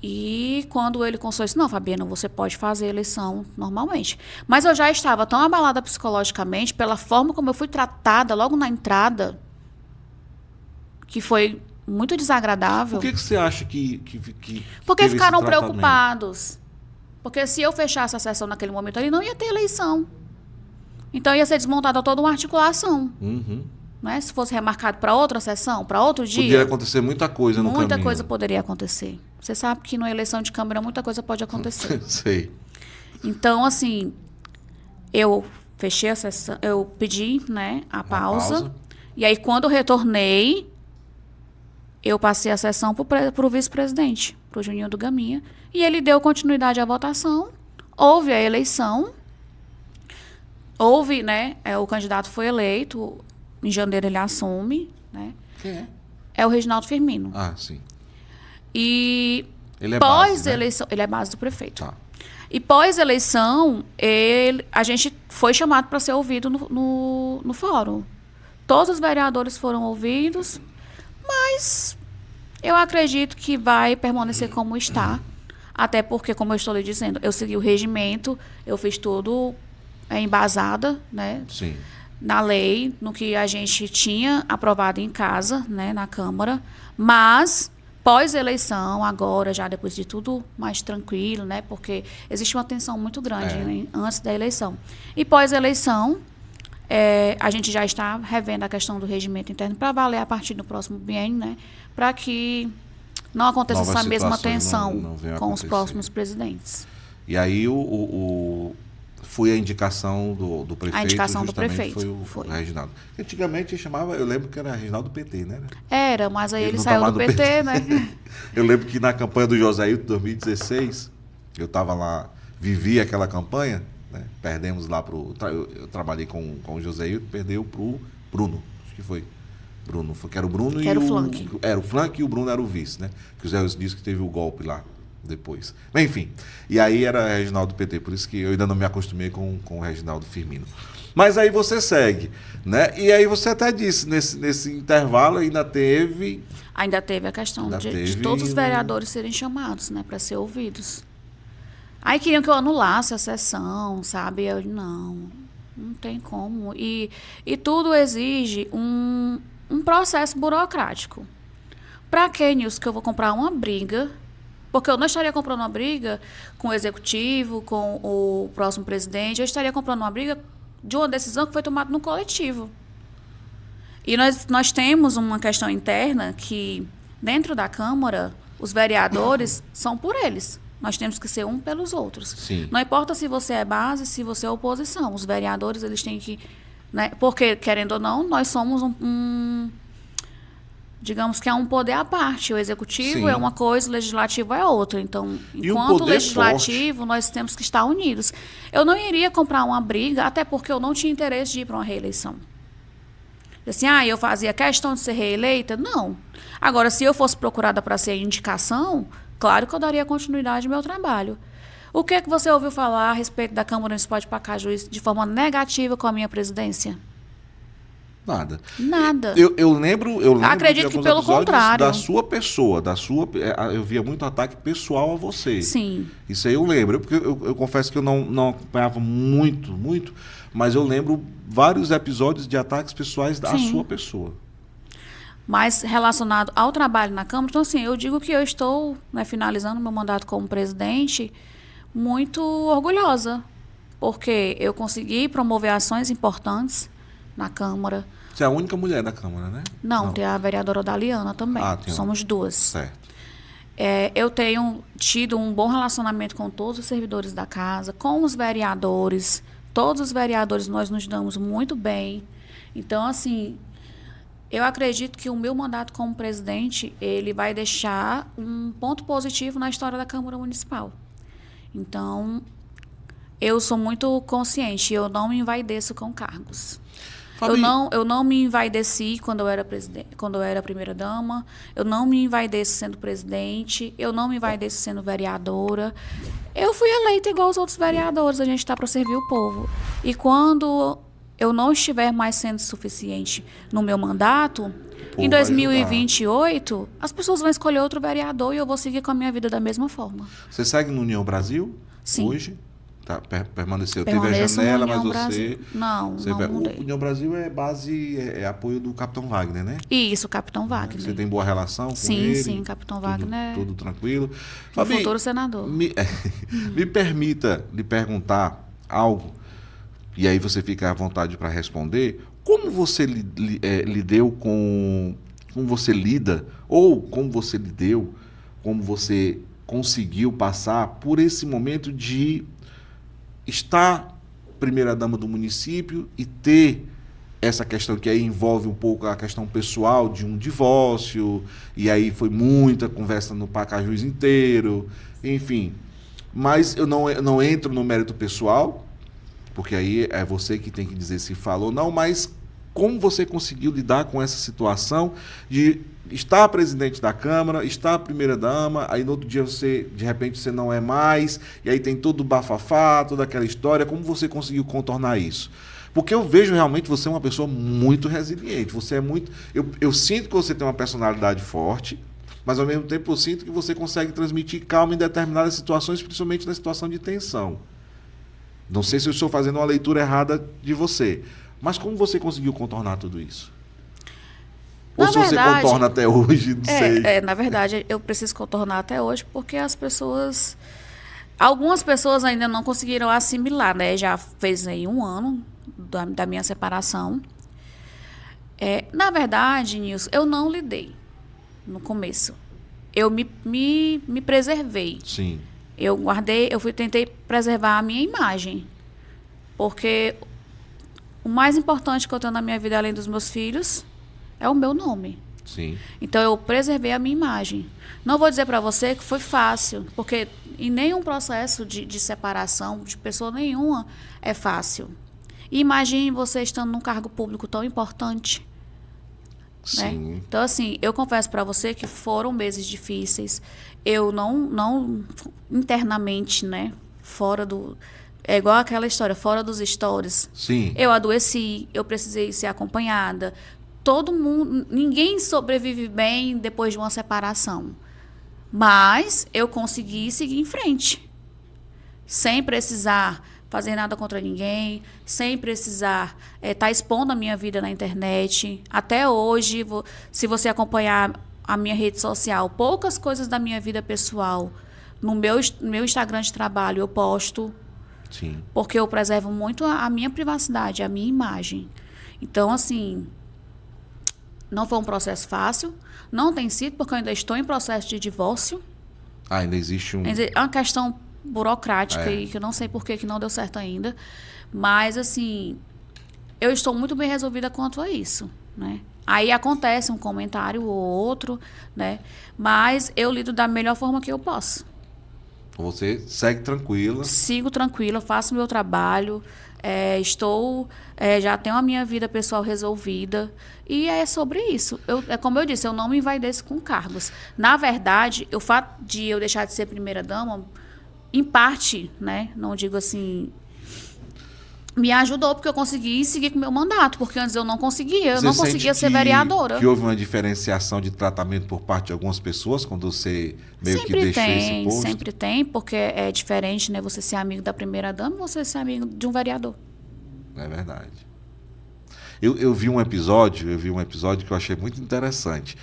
E quando ele consultou, disse, não, Fabiana, você pode fazer a eleição normalmente. Mas eu já estava tão abalada psicologicamente pela forma como eu fui tratada logo na entrada, que foi muito desagradável. Por que você acha que Porque ficaram preocupados. Porque se eu fechasse a sessão naquele momento ali, não ia ter eleição. Então ia ser desmontada toda uma articulação. Uhum. Né? Se fosse remarcado para outra sessão, para outro dia... Poderia acontecer muita coisa no caminho. Muita coisa poderia acontecer. Você sabe que na eleição de Câmara muita coisa pode acontecer. Sei. Então, assim, eu fechei a sessão, eu pedi, né, a pausa. E aí, quando eu retornei, eu passei a sessão para o vice-presidente, para o Juninho do Gaminha. E ele deu continuidade à votação. Houve a eleição. Houve, né, o candidato foi eleito... Em janeiro ele assume, né? Quem é? É o Reginaldo Firmino. Ah, sim. E ele é pós-eleição... Base, né? Ele é base do prefeito. Tá. E pós-eleição, a gente foi chamado para ser ouvido no fórum. Todos os vereadores foram ouvidos, mas eu acredito que vai permanecer como está. Até porque, como eu estou lhe dizendo, eu segui o regimento, eu fiz tudo embasada, né? Sim. Na lei, no que a gente tinha aprovado em casa, né, na Câmara, mas pós-eleição, agora, já depois de tudo mais tranquilo, né, porque existe uma tensão muito grande né, antes da eleição. E pós-eleição, a gente já está revendo a questão do regimento interno para valer a partir do próximo biênio, né, para que não aconteça essa mesma tensão não com os próximos presidentes. E aí foi a indicação do prefeito. A indicação do prefeito. Foi o Reginaldo. Antigamente chamava, eu lembro que era Reginaldo do PT, né? Era, mas aí ele saiu do PT, né? Eu lembro que na campanha do Joséilton, 2016, eu estava lá, vivi aquela campanha, né? Perdemos lá eu trabalhei com o Joséilton, perdeu pro Bruno, acho que foi. Bruno, que era o Bruno que e era o flanque. Era o flanque e o Bruno era o vice, né? Que o Zé disse que teve o golpe lá. Depois. Mas, enfim. E aí era Reginaldo PT, por isso que eu ainda não me acostumei com o Reginaldo Firmino. Mas aí você segue, né? E aí você até disse, nesse intervalo ainda teve... Ainda teve a questão de todos os vereadores serem chamados, né? Para ser ouvidos. Aí queriam que eu anulasse a sessão, sabe? Eu, não tem como. E tudo exige um processo burocrático. Para que, Nilson, que eu vou comprar uma briga... Porque eu não estaria comprando uma briga com o executivo, com o próximo presidente. Eu estaria comprando uma briga de uma decisão que foi tomada no coletivo. E nós temos uma questão interna que, dentro da Câmara, os vereadores são por eles. Nós temos que ser um pelos outros. Sim. Não importa se você é base, se você é oposição. Os vereadores, eles têm que... Né, porque, querendo ou não, nós somos digamos que é um poder à parte. O executivo Sim. é uma coisa, o legislativo é outra. Então, E um enquanto poder legislativo, nós temos que estar unidos. Eu não iria comprar uma briga, até porque eu não tinha interesse de ir para uma reeleição. Assim, eu fazia questão de ser reeleita? Não. Agora, se eu fosse procurada para ser indicação, claro que eu daria continuidade ao meu trabalho. O que é que você ouviu falar a respeito da Câmara Municipal de Pacajus de forma negativa com a minha presidência? Nada. Nada. Eu lembro Acredito de que alguns pelo episódios contrário. da sua pessoa, eu via muito ataque pessoal a você. Sim. Isso aí eu lembro, porque eu confesso que eu não acompanhava muito, mas eu lembro vários episódios de ataques pessoais à Sim. sua pessoa. Mas relacionado ao trabalho na Câmara, então assim, eu digo que eu estou, né, finalizando meu mandato como presidente muito orgulhosa, porque eu consegui promover ações importantes na Câmara. Você é a única mulher da Câmara, né? Não, tem a vereadora Daliana também. Somos duas. Certo. Eu tenho tido um bom relacionamento com todos os servidores da casa, com os vereadores. Todos os vereadores nós nos damos muito bem. Então, assim, eu acredito que o meu mandato como presidente, ele vai deixar um ponto positivo na história da Câmara Municipal. Então, eu sou muito consciente, eu não me envaideço com cargos. Fabi, Eu não me envaideci quando eu era presidente, quando eu era primeira-dama. Eu não me envaideço sendo presidente. Eu não me envaideço sendo vereadora. Eu fui eleita igual os outros vereadores. A gente está para servir o povo. E quando eu não estiver mais sendo suficiente no meu mandato, em 2028, as pessoas vão escolher outro vereador e eu vou seguir com a minha vida da mesma forma. Você segue no União Brasil? Sim. Hoje? Tá, permaneceu. Permaneço Teve a janela, no mas União você... Brasil. Não mudei. O União Brasil é base, é apoio do Capitão Wagner, né? Isso, Capitão Wagner. Você tem boa relação com sim, ele? Sim, Capitão Wagner. Tudo tranquilo. O Fabi, futuro senador. Me permita lhe perguntar algo, e aí você fica à vontade para responder. Como você lidou com... Como você lida, ou como você lidou, como você conseguiu passar por esse momento de estar primeira-dama do município e ter essa questão que aí envolve um pouco a questão pessoal de um divórcio, e aí foi muita conversa no Pacajus inteiro, enfim. Mas eu não entro no mérito pessoal, porque aí é você que tem que dizer se fala ou não, mas como você conseguiu lidar com essa situação de estar presidente da Câmara, estar primeira-dama, aí no outro dia de repente você não é mais, e aí tem todo o bafafá, toda aquela história. Como você conseguiu contornar isso? Porque eu vejo realmente você uma pessoa muito resiliente. Você é muito... Eu sinto que você tem uma personalidade forte, mas ao mesmo tempo eu sinto que você consegue transmitir calma em determinadas situações, principalmente na situação de tensão. Não sei se eu estou fazendo uma leitura errada de você, mas como você conseguiu contornar tudo isso? Ou se você contorna até hoje, não sei. Na verdade, eu preciso contornar até hoje porque algumas pessoas ainda não conseguiram assimilar, né? Já fez aí 1 ano da minha separação. Na verdade, Nilson, eu não lidei no começo. Eu me preservei. Sim. Tentei preservar a minha imagem. Porque o mais importante que eu tenho na minha vida, além dos meus filhos, é o meu nome. Sim. Então, eu preservei a minha imagem. Não vou dizer para você que foi fácil, porque em nenhum processo de separação de pessoa nenhuma é fácil. E imagine você estando num cargo público tão importante. Sim. Né? Então, assim, eu confesso para você que foram meses difíceis. Eu não internamente, né, fora do... É igual aquela história, fora dos stories. Sim. Eu adoeci, eu precisei ser acompanhada. Todo mundo, ninguém sobrevive bem depois de uma separação. Mas eu consegui seguir em frente. Sem precisar fazer nada contra ninguém, sem precisar estar expondo a minha vida na internet. Até hoje, se você acompanhar a minha rede social, poucas coisas da minha vida pessoal, no meu Instagram de trabalho eu posto. Sim. Porque eu preservo muito a minha privacidade, a minha imagem. Então, assim, não foi um processo fácil. Não tem sido, porque eu ainda estou em processo de divórcio. Ainda existe É uma questão burocrática e que eu não sei por que não deu certo ainda. Mas, assim, eu estou muito bem resolvida quanto a isso, né? Aí acontece um comentário ou outro, né? Mas eu lido da melhor forma que eu posso. Você segue tranquila. Sigo tranquila, faço meu trabalho, já tenho a minha vida pessoal resolvida. E é sobre isso. É como eu disse, eu não me envaideço com cargos. Na verdade, o fato de eu deixar de ser primeira-dama, em parte, né? Não digo assim, me ajudou porque eu consegui seguir com o meu mandato, porque antes eu não conseguia, eu Você não conseguia sente ser vereadora. que houve uma diferenciação de tratamento por parte de algumas pessoas quando você meio que deixou esse posto? Sempre tem, porque é diferente, né? Você ser amigo da primeira-dama e você ser amigo de um vereador. É verdade. Eu vi um episódio que eu achei muito interessante.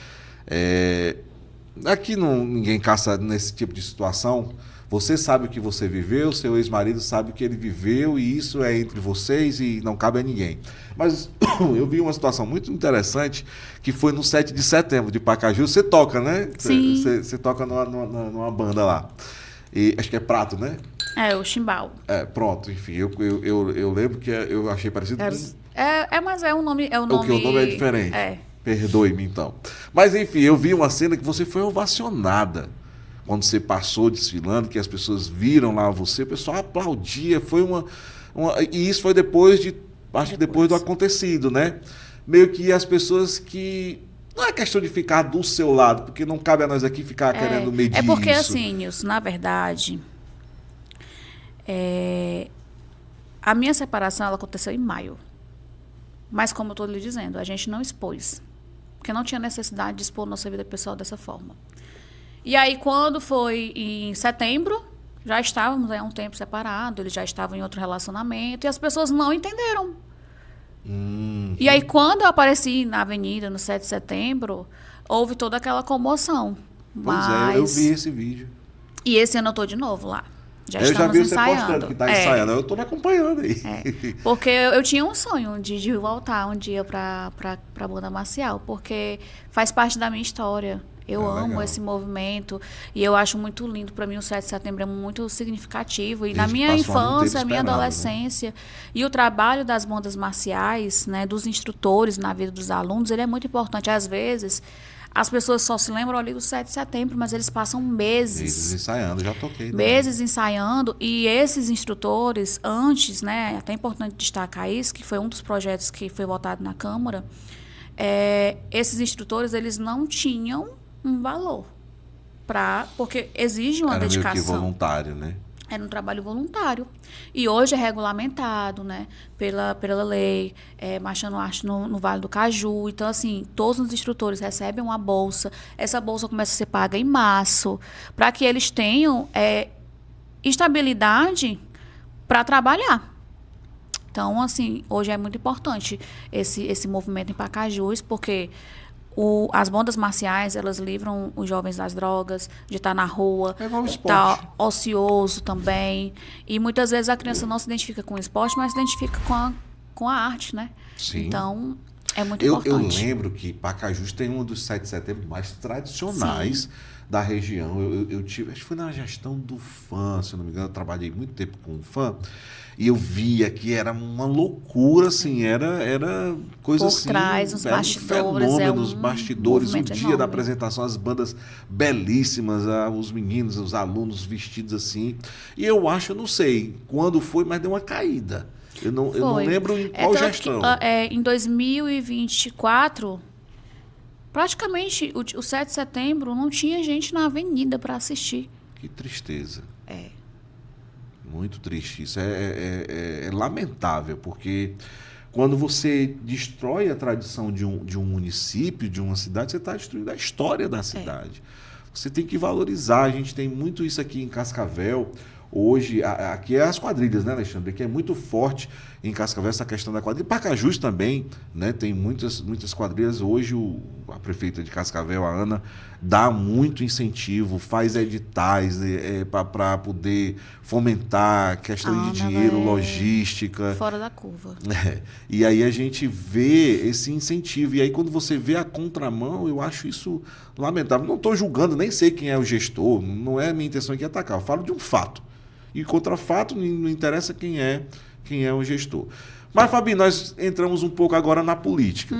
Aqui ninguém caça nesse tipo de situação. Você sabe o que você viveu, seu ex-marido sabe o que ele viveu, e isso é entre vocês e não cabe a ninguém. Mas eu vi uma situação muito interessante, que foi no 7 de setembro de Pacaju. Você toca, né? Sim. Você toca numa banda lá. E, acho que é prato, né? É, o chimbal. Pronto, enfim. Eu lembro que eu achei parecido com... Mas é um nome... O nome é diferente. Perdoe-me, então. Mas, enfim, eu vi uma cena que você foi ovacionada. Quando você passou desfilando, que as pessoas viram lá você, o pessoal aplaudia, e isso foi depois do acontecido, né? Meio que as pessoas que... Não é questão de ficar do seu lado, porque não cabe a nós aqui ficar querendo medir isso. É porque, assim, Nilson, na verdade, a minha separação ela aconteceu em maio. Mas, como eu estou lhe dizendo, a gente não expôs. Porque não tinha necessidade de expor nossa vida pessoal dessa forma. E aí, quando foi em setembro, já estávamos há um tempo separados, eles já estavam em outro relacionamento, e as pessoas não entenderam. E aí, quando eu apareci na avenida, no 7 de setembro, houve toda aquela comoção. Pois eu vi esse vídeo. E esse ano eu estou de novo lá. Eu já vi você postando que está ensaiando, eu estou me acompanhando aí. Porque eu tinha um sonho de voltar um dia para a banda marcial, porque faz parte da minha história. Eu amo legal. esse movimento e eu acho muito lindo. Para mim, o 7 de setembro é muito significativo. E na Gente, minha passou um ano infância, inteiro minha esperando, adolescência, e o trabalho das bandas marciais, né, dos instrutores na vida dos alunos, ele é muito importante. Às vezes, as pessoas só se lembram ali do 7 de setembro, mas eles passam meses ensaiando, já toquei. Meses ensaiando, e esses instrutores, antes, né, é até importante destacar isso, que foi um dos projetos que foi votado na Câmara, esses instrutores, eles não tinham um valor, porque exige uma dedicação. Era meio que voluntário, né? Era um trabalho voluntário. E hoje é regulamentado, né, pela lei, marchando arte no Vale do Caju. Então, assim, todos os instrutores recebem uma bolsa. Essa bolsa começa a ser paga em março, para que eles tenham estabilidade para trabalhar. Então, assim, hoje é muito importante esse movimento em Pacajus, porque as bandas marciais, elas livram os jovens das drogas, de estar na rua, estar ocioso também. E muitas vezes a criança não se identifica com o esporte, mas se identifica com a arte, né? Sim. Então, é muito importante. Eu lembro que Pacajus tem um dos 7 de setembro mais tradicionais da região. Eu tive, acho que foi na gestão do FAM, se eu não me engano, eu trabalhei muito tempo com o FAM. E eu via que era uma loucura, assim, era coisa assim... Por trás, os bastidores. Os bastidores, o dia enorme da apresentação, as bandas belíssimas, os meninos, os alunos vestidos assim. E eu não sei quando foi, mas deu uma caída. Eu não lembro em qual gestão. Em 2024, praticamente, o 7 de setembro não tinha gente na avenida para assistir. Que tristeza. Muito triste. Isso é lamentável, porque quando você destrói a tradição de um município, de uma cidade, você está destruindo a história da cidade. Você tem que valorizar. A gente tem muito isso aqui em Cascavel. Hoje, aqui é as quadrilhas, né, Alexandre? Aqui é muito forte em Cascavel essa questão da quadrilha. Pacajus também, né? Tem muitas quadrilhas. Hoje, a prefeita de Cascavel, a Ana, dá muito incentivo, faz editais para poder fomentar questão de dinheiro, logística. Fora da curva. E aí a gente vê esse incentivo. E aí, quando você vê a contramão, eu acho isso lamentável. Não estou julgando, nem sei quem é o gestor, não é a minha intenção aqui atacar. Eu falo de um fato. E contra fato, não interessa quem é o gestor. Mas, Fabi, nós entramos um pouco agora na política.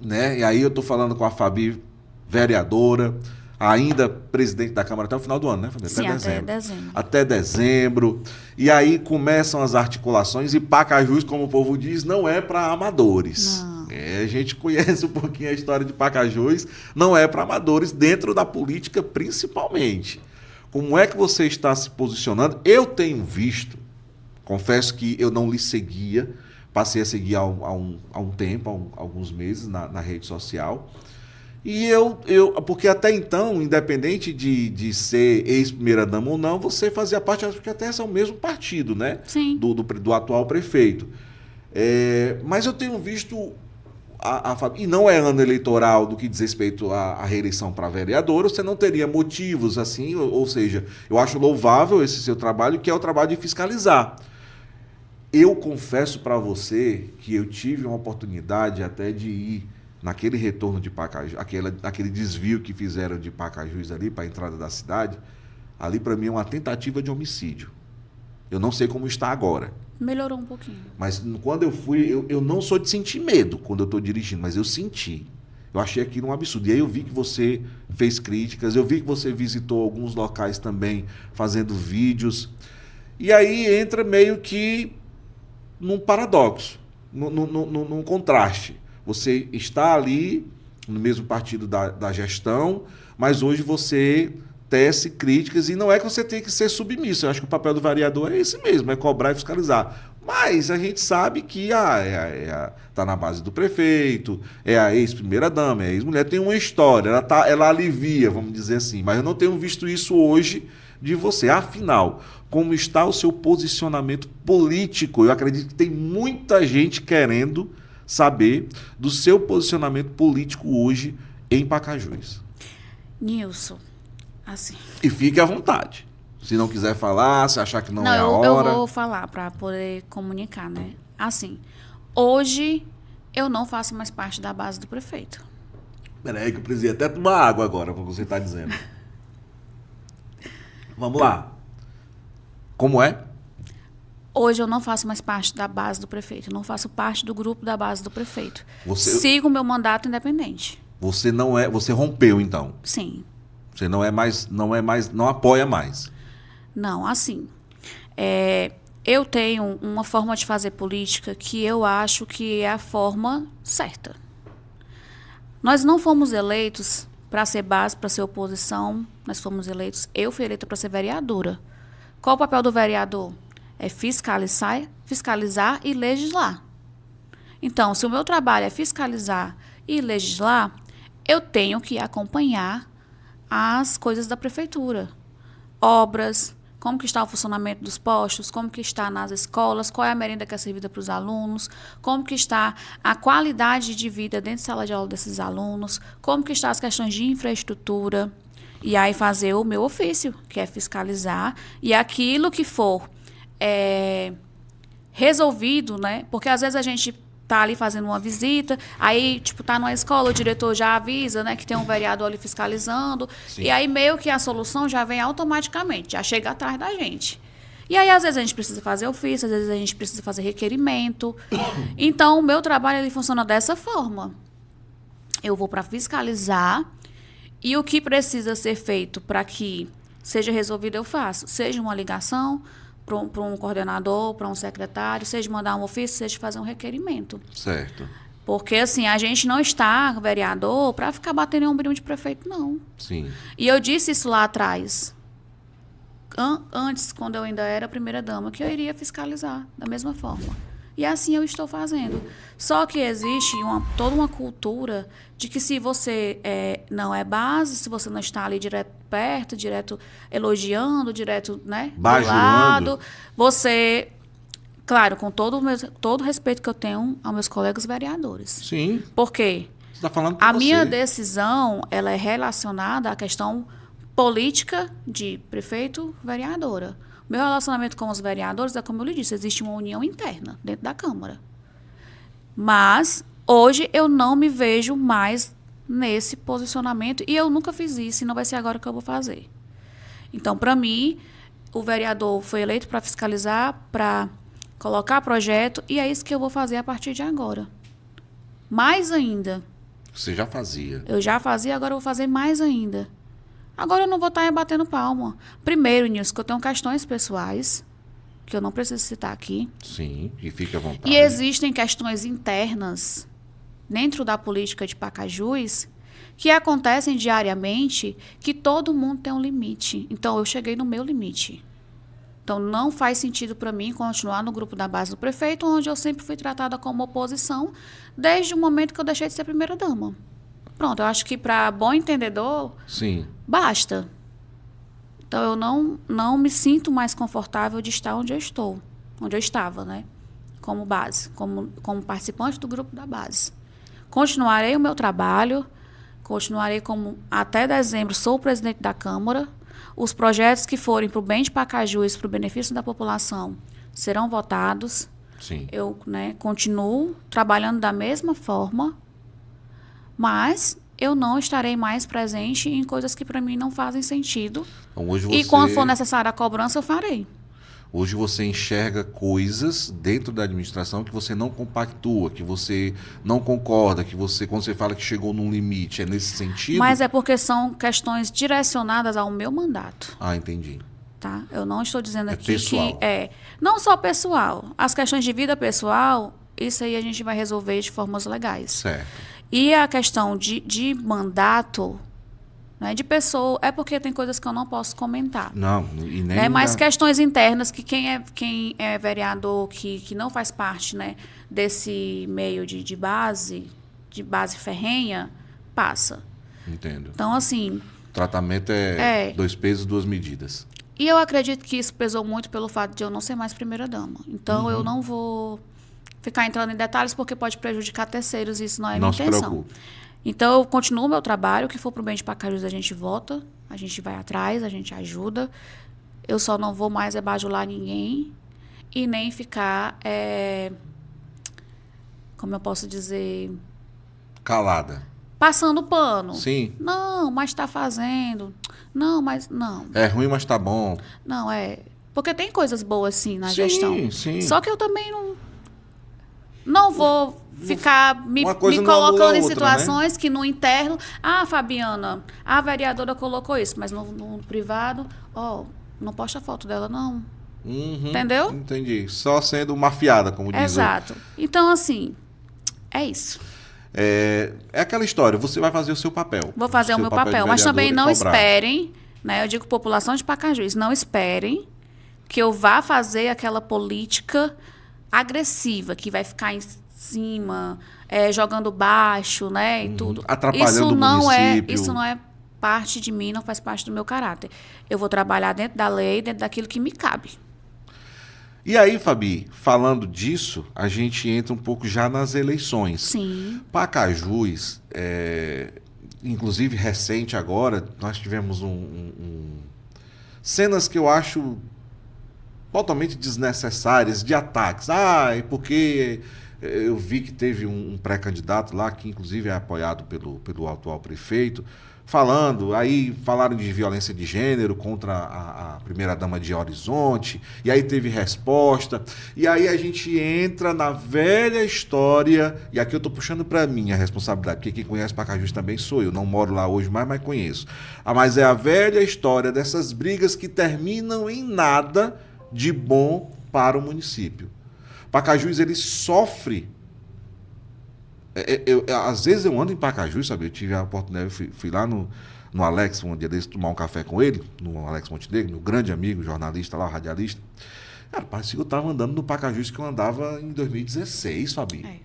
né? E aí eu estou falando com a Fabi, vereadora, ainda presidente da Câmara até o final do ano, né, Fabi? Sim, até dezembro. Até dezembro. E aí começam as articulações e Pacajus, como o povo diz, não é para amadores. Não. A gente conhece um pouquinho a história de Pacajus, não é para amadores, dentro da política principalmente. Como é que você está se posicionando? Eu tenho visto, confesso que eu não lhe seguia, passei a seguir há um tempo, há alguns meses na rede social. E porque até então, independente de ser ex-primeira-dama ou não, você fazia parte, acho que até é o mesmo partido, né? Sim. Do atual prefeito. Mas eu tenho visto, e não é ano eleitoral do que diz respeito à reeleição para vereador, você não teria motivos assim, ou seja, eu acho louvável esse seu trabalho, que é o trabalho de fiscalizar. Eu confesso para você que eu tive uma oportunidade até de ir naquele retorno de Pacajus, aquele desvio que fizeram de Pacajus ali para a entrada da cidade, ali para mim é uma tentativa de homicídio. Eu não sei como está agora. Melhorou um pouquinho. Mas quando eu fui, eu não sou de sentir medo quando eu estou dirigindo, mas eu senti. Eu achei aquilo um absurdo. E aí eu vi que você fez críticas, eu vi que você visitou alguns locais também fazendo vídeos. E aí entra meio que num paradoxo, num contraste. Você está ali no mesmo partido da gestão, mas hoje você tece críticas e não é que você tem que ser submisso. Eu acho que o papel do vereador é esse mesmo, é cobrar e fiscalizar. Mas a gente sabe que está na base do prefeito, é a ex-primeira-dama, é a ex-mulher, tem uma história, ela alivia, vamos dizer assim. Mas eu não tenho visto isso hoje de você. Afinal, como está o seu posicionamento político? Eu acredito que tem muita gente querendo saber do seu posicionamento político hoje em Pacajus. Nilson, assim... E fique à vontade. Se não quiser falar, se achar que não é a hora... Eu vou falar para poder comunicar, né? Assim, hoje eu não faço mais parte da base do prefeito. Peraí que eu preciso até tomar água agora, como você está dizendo. Vamos lá. Como é? Hoje eu não faço mais parte da base do prefeito. Eu não faço parte do grupo da base do prefeito. Sigo o meu mandato independente. Você não é... Você rompeu, então? Sim. Você não apoia mais? Não, assim... eu tenho uma forma de fazer política que eu acho que é a forma certa. Nós não fomos eleitos para ser base, para ser oposição. Nós fomos eleitos... Eu fui eleita para ser vereadora. Qual o papel do vereador? É fiscalizar e legislar. Então, se o meu trabalho é fiscalizar e legislar, eu tenho que acompanhar as coisas da prefeitura. Obras, como que está o funcionamento dos postos, como que está nas escolas, qual é a merenda que é servida para os alunos, como que está a qualidade de vida dentro da sala de aula desses alunos, como que estão as questões de infraestrutura. E aí fazer o meu ofício, que é fiscalizar, e aquilo que for resolvido, né? Porque às vezes a gente tá ali fazendo uma visita, aí, tipo, tá numa escola, o diretor já avisa, né, que tem um vereador ali fiscalizando, Sim. E aí meio que a solução já vem automaticamente, já chega atrás da gente. E aí, às vezes, a gente precisa fazer ofício, às vezes a gente precisa fazer requerimento. Então, o meu trabalho, ele funciona dessa forma. Eu vou para fiscalizar e o que precisa ser feito para que seja resolvido, eu faço. Seja uma ligação para um coordenador, para um secretário, seja mandar um ofício, seja fazer um requerimento. Certo. Porque, assim, a gente não está, vereador, para ficar batendo em ombrinho de prefeito, não. Sim. E eu disse isso lá atrás, antes, quando eu ainda era primeira-dama, que eu iria fiscalizar da mesma forma. E assim eu estou fazendo. Só que existe toda uma cultura de que se você não é base, se você não está ali direto perto, direto elogiando, direto, né, do lado, você... Claro, com todo o respeito que eu tenho aos meus colegas vereadores. Sim. Por quê? Você está falando a minha decisão, ela é relacionada à questão política de prefeito, vereadora. Meu relacionamento com os vereadores é, como eu lhe disse, existe uma união interna dentro da Câmara. Mas, hoje, eu não me vejo mais nesse posicionamento e eu nunca fiz isso e não vai ser agora que eu vou fazer. Então, para mim, o vereador foi eleito para fiscalizar, para colocar projeto e é isso que eu vou fazer a partir de agora. Mais ainda, Você já fazia. Eu já fazia, agora eu vou fazer mais ainda. Agora eu não vou estar batendo palma. Primeiro, Nilson, que eu tenho questões pessoais, que eu não preciso citar aqui. Sim, e fique à vontade. E existem questões internas dentro da política de Pacajus que acontecem diariamente, que todo mundo tem um limite. Então, eu cheguei no meu limite. Então, não faz sentido para mim continuar no grupo da base do prefeito, onde eu sempre fui tratada como oposição, desde o momento que eu deixei de ser primeira-dama. Pronto, eu acho que para bom entendedor, Sim. basta. Então, eu não me sinto mais confortável de estar onde eu estou, onde eu estava, né? Como base, como participante do grupo da base. Continuarei o meu trabalho, continuarei como, até dezembro, sou o presidente da Câmara. Os projetos que forem para o bem de Pacajus, para o benefício da população, serão votados. Sim. Eu, continuo trabalhando da mesma forma, mas eu não estarei mais presente em coisas que para mim não fazem sentido. Então, hoje E quando for necessária a cobrança, eu farei. Hoje você enxerga coisas dentro da administração que você não compactua, que você não concorda, que você, quando você fala que chegou num limite, é nesse sentido? Mas é porque são questões direcionadas ao meu mandato. Ah, entendi. Tá? Eu não estou dizendo aqui pessoal. que não só pessoal. As questões de vida pessoal, isso aí a gente vai resolver de formas legais. Certo. E a questão de mandato, né, de pessoa, é porque tem coisas que eu não posso comentar. Não, e nem... Mas questões internas que quem é vereador que não faz parte, né, desse meio de base ferrenha, passa. Entendo. Então, assim... O tratamento é 2 pesos, 2 medidas. E eu acredito que isso pesou muito pelo fato de eu não ser mais primeira-dama. Então, eu não vou ficar entrando em detalhes porque pode prejudicar terceiros e isso não é a minha intenção. Não se preocupe. Então, eu continuo o meu trabalho. O que for para o bem de Pacajus, a gente vota, a gente vai atrás, a gente ajuda. Eu só não vou mais bajular ninguém e nem ficar, como eu posso dizer... Calada. Passando pano. Sim. Não, mas está fazendo. Não, mas não. É ruim, mas tá bom. Não, porque tem coisas boas, sim, na gestão. Sim. Só que eu também não vou ficar me colocando em situações, né, que no interno... Ah, Fabiana, a vereadora colocou isso, mas no privado, não posta foto dela, não. Entendeu? Entendi. Só sendo mafiada, como diz. Exato. Então, assim, é isso. É aquela história, você vai fazer o seu papel. Vou fazer o meu papel, mas também não esperem, né? Eu digo população de Pacajus, não esperem que eu vá fazer aquela política agressiva, que vai ficar em cima, jogando baixo, né? E tudo. Atrapalhando o município. Isso não é parte de mim, não faz parte do meu caráter. Eu vou trabalhar dentro da lei, dentro daquilo que me cabe. E aí, Fabi, falando disso, a gente entra um pouco já nas eleições. Sim. Pacajus, inclusive recente agora, nós tivemos cenas que eu acho totalmente desnecessárias, de ataques. Porque eu vi que teve um pré-candidato lá, que inclusive é apoiado pelo atual prefeito, falaram de violência de gênero contra a primeira-dama de Horizonte, e aí teve resposta, e aí a gente entra na velha história, e aqui eu estou puxando para mim a responsabilidade, porque quem conhece Pacajus também sou eu, não moro lá hoje mais, mas conheço. Mas é a velha história dessas brigas que terminam em nada de bom para o município. Pacajus, ele sofre... às vezes eu ando em Pacajus, sabe? Eu tive a oportunidade, fui lá no Alex, um dia desse, tomar um café com ele, no Alex Montenegro, meu grande amigo, jornalista lá, radialista. Cara, parecia que eu estava andando no Pacajus que eu andava em 2016, Fabi.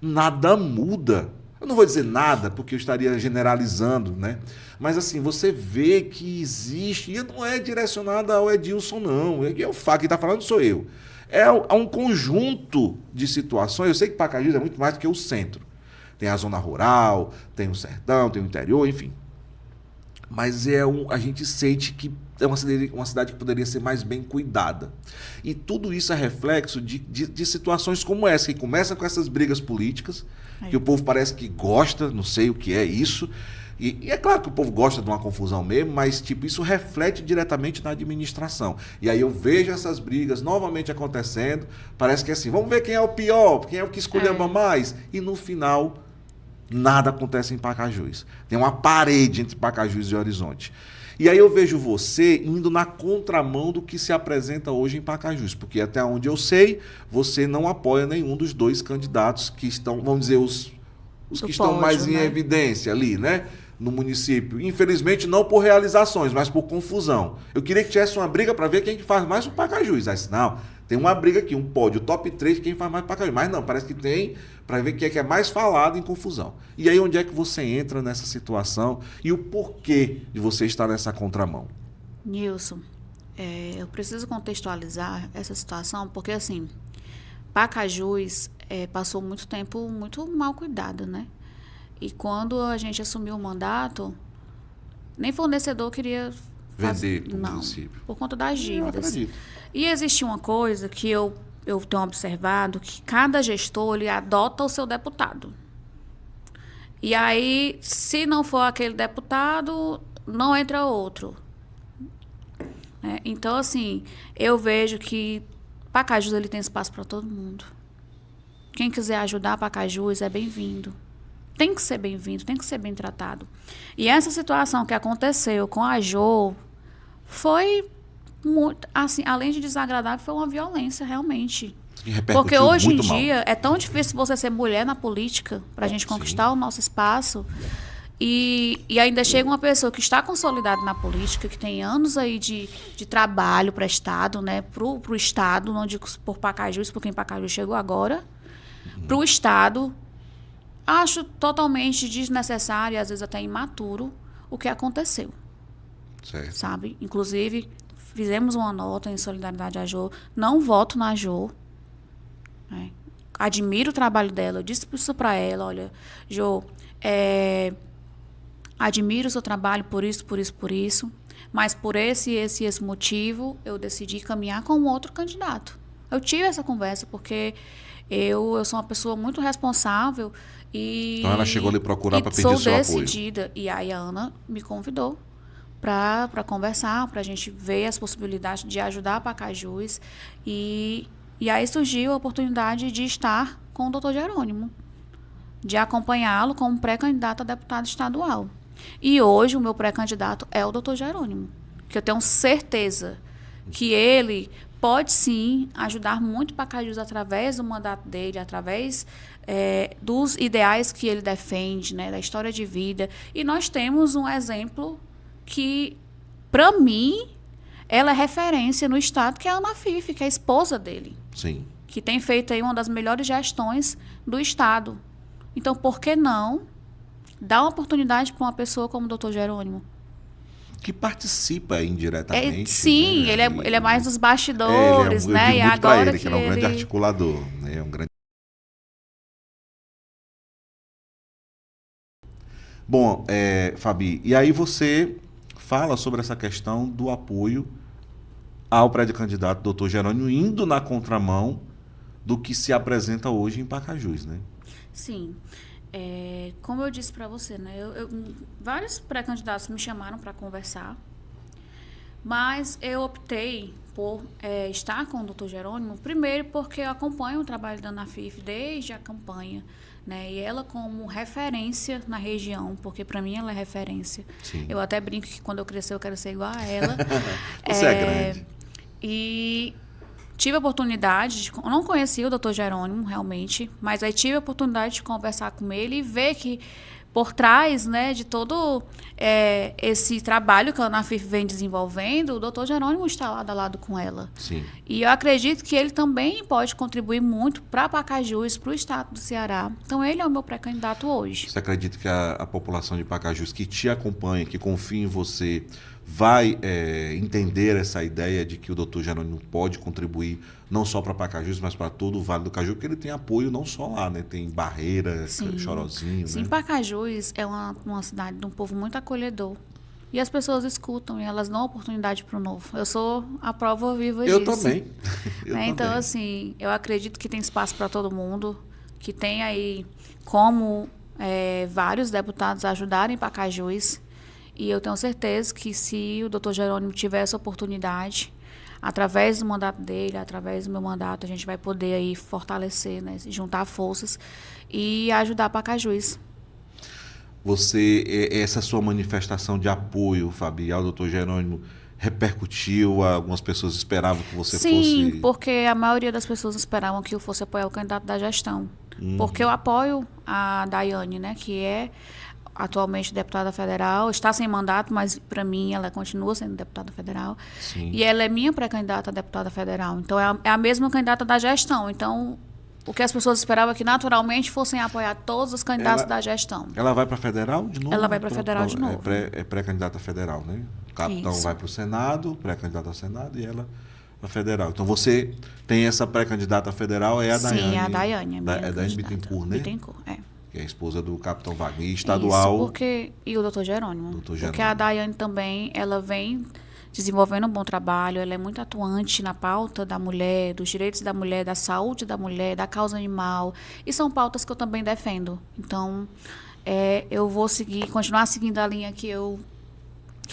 Nada muda. Eu não vou dizer nada, porque eu estaria generalizando, né? Mas assim, você vê que existe, e não é direcionada ao Edilson, não. Quem está falando sou eu. É um conjunto de situações. Eu sei que Pacajus é muito mais do que o centro. Tem a zona rural, tem o sertão, tem o interior, enfim. Mas a gente sente que é uma cidade que poderia ser mais bem cuidada. E tudo isso é reflexo de situações como essa, que começa com essas brigas políticas, que o povo parece que gosta, não sei o que é isso. E é claro que o povo gosta de uma confusão mesmo, mas isso reflete diretamente na administração. E aí eu vejo essas brigas novamente acontecendo, parece que é assim, vamos ver quem é o pior, quem é o que escolhemos mais. E no final, Nada acontece em Pacajus. Tem uma parede entre Pacajus e Horizonte. E aí eu vejo você indo na contramão do que se apresenta hoje em Pacajus, porque até onde eu sei, você não apoia nenhum dos dois candidatos que estão, vamos dizer, os que estão pódio, mais em né? evidência ali, né? No município. Infelizmente, não por realizações, mas por confusão. Eu queria que tivesse uma briga para ver quem que faz mais o Pacajus. Aí, não, tem uma briga aqui, um pódio, top 3, quem faz mais o Pacajus. Mas não, parece que tem para ver quem é que é mais falado em confusão. E aí, onde é que você entra nessa situação e o porquê de você estar nessa contramão? Nilson, eu preciso contextualizar essa situação porque, assim, Pacajus passou muito tempo muito mal cuidado, né? E quando a gente assumiu o mandato, nem fornecedor queria Vender para o não, município. por conta das Eu dívidas. acredito. E existe uma coisa que eu tenho observado, que cada gestor ele adota o seu deputado. E aí, se não for aquele deputado, não entra outro. Então, assim, eu vejo que Pacajus ele tem espaço para todo mundo. Quem quiser ajudar Pacajus é bem-vindo. Tem que ser bem-vindo, tem que ser bem tratado. E essa situação que aconteceu com a Jo foi muito, assim, além de desagradável, foi uma violência realmente. Que repercutiu Porque hoje em muito mal. dia é tão difícil você ser mulher na política para a gente conquistar o nosso espaço. E ainda chega uma pessoa que está consolidada na política, que tem anos aí de trabalho prestado, né, pro Estado, não digo por Pacajus, porque em Pacajus chegou agora, pro Estado. Acho totalmente desnecessário e às vezes até imaturo o que aconteceu, Certo. sabe? Inclusive, fizemos uma nota em solidariedade à Jo, não voto na Jo, né? Admiro o trabalho dela, eu disse isso para ela, olha, Jo, admiro o seu trabalho por isso, mas por esse motivo, eu decidi caminhar com um outro candidato. Eu tive essa conversa porque eu sou uma pessoa muito responsável e Então ela chegou ali procurar para pedir sou seu decidida. E aí a Ana me convidou para conversar, para a gente ver as possibilidades de ajudar Pacajus. E aí surgiu a oportunidade de estar com o Dr. Jerônimo, de acompanhá-lo como pré-candidato a deputado estadual. E hoje o meu pré-candidato é o Dr. Jerônimo, que eu tenho certeza que ele pode sim ajudar muito Pacajus através do mandato dele, através dos ideais que ele defende, né, da história de vida. E nós temos um exemplo que, para mim, ela é referência no estado, que é a Ana Fife, que é a esposa dele. Sim. Que tem feito aí uma das melhores gestões do estado. Então, por que não dar uma oportunidade para uma pessoa como o Dr. Jerônimo? Que participa indiretamente. Sim, né? ele é mais dos bastidores, né? Eu E digo muito pra agora ele, que ele é um grande articulador, né? É um grande... Bom, Fabi, e aí você fala sobre essa questão do apoio ao pré-candidato Dr. Jerônimo indo na contramão do que se apresenta hoje em Pacajus, né? Sim. Como eu disse para você, né? Vários pré-candidatos me chamaram para conversar, mas eu optei por estar com o Dr. Jerônimo, primeiro porque eu acompanho o trabalho da Ana Fife desde a campanha, né? E ela como referência na região, porque para mim ela é referência. Sim. Eu até brinco que quando eu crescer eu quero ser igual a ela. Você é grande. E tive a oportunidade, eu não conhecia o Dr. Jerônimo realmente, mas aí tive a oportunidade de conversar com ele e ver que por trás, né, de todo esse trabalho que a Ana Fife vem desenvolvendo, o Dr. Jerônimo está lado a lado com ela. Sim. E eu acredito que ele também pode contribuir muito para Pacajus, para o estado do Ceará. Então ele é o meu pré-candidato hoje. Você acredita que a população de Pacajus que te acompanha, que confia em você, vai entender essa ideia de que o Dr. Jerônimo pode contribuir não só para Pacajus, mas para todo o Vale do Caju, porque ele tem apoio não só lá, né? Tem Barreira, Sim. Chorozinho, Sim, né? Pacajus é uma cidade de um povo muito acolhedor. E as pessoas escutam e elas dão oportunidade para o novo. Eu sou a prova viva disso. Eu também. Então, assim, eu acredito que tem espaço para todo mundo, que tem aí como vários deputados ajudarem Pacajus. E eu tenho certeza que se o Dr. Jerônimo tiver essa oportunidade, através do mandato dele, através do meu mandato, a gente vai poder aí fortalecer, né, juntar forças e ajudar Pacajus. essa sua manifestação de apoio, Fabi, ao doutor Jerônimo, repercutiu? Algumas pessoas esperavam que você fosse... Sim, porque a maioria das pessoas esperavam que eu fosse apoiar o candidato da gestão. Porque eu apoio a Daiane, né, que é atualmente deputada federal, está sem mandato, mas para mim ela continua sendo deputada federal. Sim. E ela é minha pré-candidata a deputada federal. Então é a mesma candidata da gestão. Então o que as pessoas esperavam é que naturalmente fossem apoiar todos os candidatos da gestão. Ela vai para federal de novo? Ela vai para federal de novo. É pré-candidata federal, né? O capitão vai para o Senado, pré-candidata ao Senado, e ela para federal. Então você tem essa pré-candidata federal, é a Daiane. Sim, é a Daiane. É Daiane Bittencourt, né? Bittencourt, é. Que é a esposa do capitão Wagner, estadual. Isso, e o doutor Jerônimo. Porque a Daiane também, ela vem desenvolvendo um bom trabalho, ela é muito atuante na pauta da mulher, dos direitos da mulher, da saúde da mulher, da causa animal, e são pautas que eu também defendo. Então, eu vou continuar seguindo a linha que eu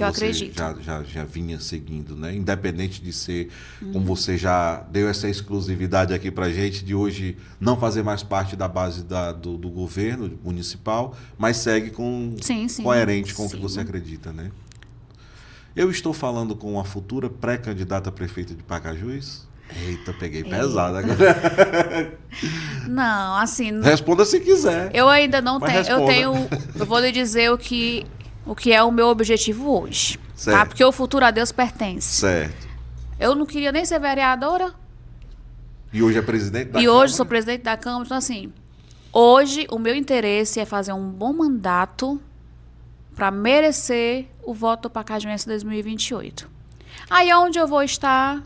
acredito. Já vinha seguindo, né? Independente de ser, como você já deu essa exclusividade aqui pra gente, de hoje não fazer mais parte da base do governo municipal, mas segue coerente com o que você acredita, né? Eu estou falando com a futura pré-candidata a prefeita de Pacajus? Eita, peguei pesado agora. Não, assim... Responda se quiser. Eu ainda não tenho... Eu vou lhe dizer o que é o meu objetivo hoje. Certo. Tá? Porque o futuro a Deus pertence. Certo. Eu não queria nem ser vereadora. E hoje é presidente da Câmara? E hoje sou presidente da Câmara. Então, assim, hoje o meu interesse é fazer um bom mandato para merecer o voto do Pacajuense 2028. Aí onde eu vou estar,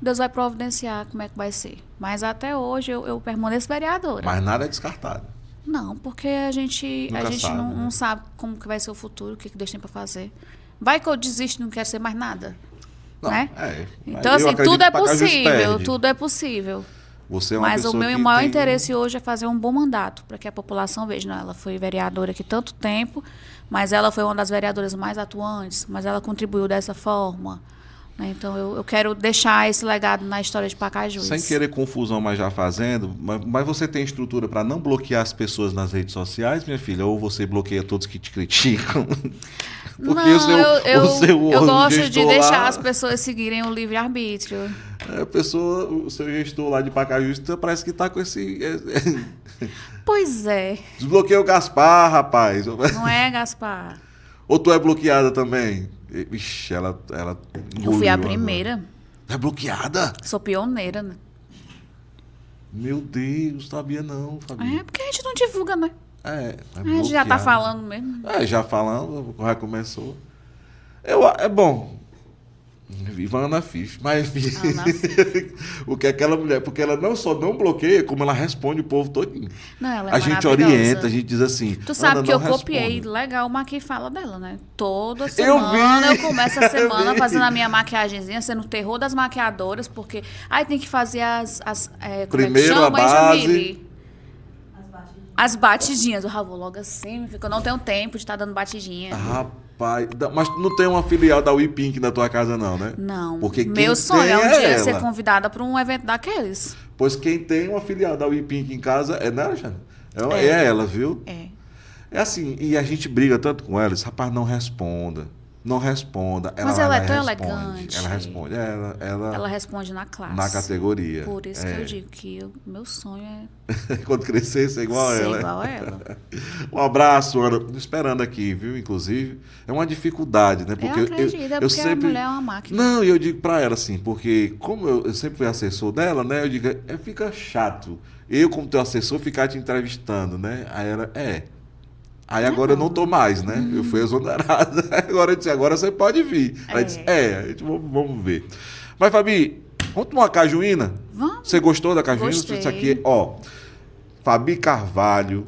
Deus vai providenciar como é que vai ser. Mas até hoje eu permaneço vereadora. Mas nada é descartado. Não, porque a gente não sabe como que vai ser o futuro, o que Deus tem para fazer. Vai que eu desisto e não quero ser mais nada. Não, né? Então, assim, tudo é possível, tudo é possível. Você é uma Mas o meu que maior interesse hoje é fazer um bom mandato, para que a população veja. Não, ela foi vereadora aqui tanto tempo, mas ela foi uma das vereadoras mais atuantes, mas ela contribuiu dessa forma. Então, eu quero deixar esse legado na história de Pacajus. Sem querer confusão, mas já fazendo, mas você tem estrutura para não bloquear as pessoas nas redes sociais, minha filha? Ou você bloqueia todos que te criticam? Porque eu gosto de deixar as pessoas seguirem o livre-arbítrio. O seu gestor lá de Pacajus parece que está com esse... Pois é. Desbloqueia o Gaspar, rapaz. Não é, Gaspar? Ou tu é bloqueada também? Ixi, ela eu fui a primeira. Agora. É bloqueada? Sou pioneira, né? Meu Deus, sabia não, Fabi. É porque a gente não divulga, né? A gente já tá falando mesmo. Já falando, já começou. É bom. Viva a Ana Fisch. Mas o que aquela mulher, porque ela não só não bloqueia, como ela responde o povo todinho. Não, ela é a gente orienta, a gente diz assim. Tu sabe que eu copiei legal uma que fala dela, né? Toda semana eu começo a semana fazendo a minha maquiagemzinha, sendo o terror das maquiadoras, porque aí tem que fazer primeiro a base. As batidinhas. Eu vou logo assim, porque eu não tenho tempo de estar dando batidinha. Rapaz, mas não tem uma filial da WePink na tua casa não, né? Não. Porque meu sonho é um dia ser convidada para um evento daqueles. Pois quem tem uma filial da WePink em casa é, né, Alexandre? É ela, viu? É assim, e a gente briga tanto com ela, esse rapaz não responda. Não responda. Mas ela é tão elegante. Ela responde. Ela responde na classe. Na categoria. Por isso que eu digo que meu sonho é... Quando crescer, ser igual a ela. Igual a ela. Um abraço, Ana. Esperando aqui, viu? Inclusive, é uma dificuldade, né? Porque eu acredito, porque sempre... a mulher é uma máquina. Não, e eu digo pra ela assim, porque como eu sempre fui assessor dela, né? Eu digo, fica chato. Eu, como teu assessor, ficar te entrevistando, né? Aí ela, Aí agora eu não tô mais, né? Eu fui exonerada. Agora eu disse, agora você pode vir. Ela disse, a gente vamos ver. Mas, Fabi, vamos tomar uma cajuína? Vamos. Você gostou da cajuína? Gostei. Isso aqui, Fabi Carvalho,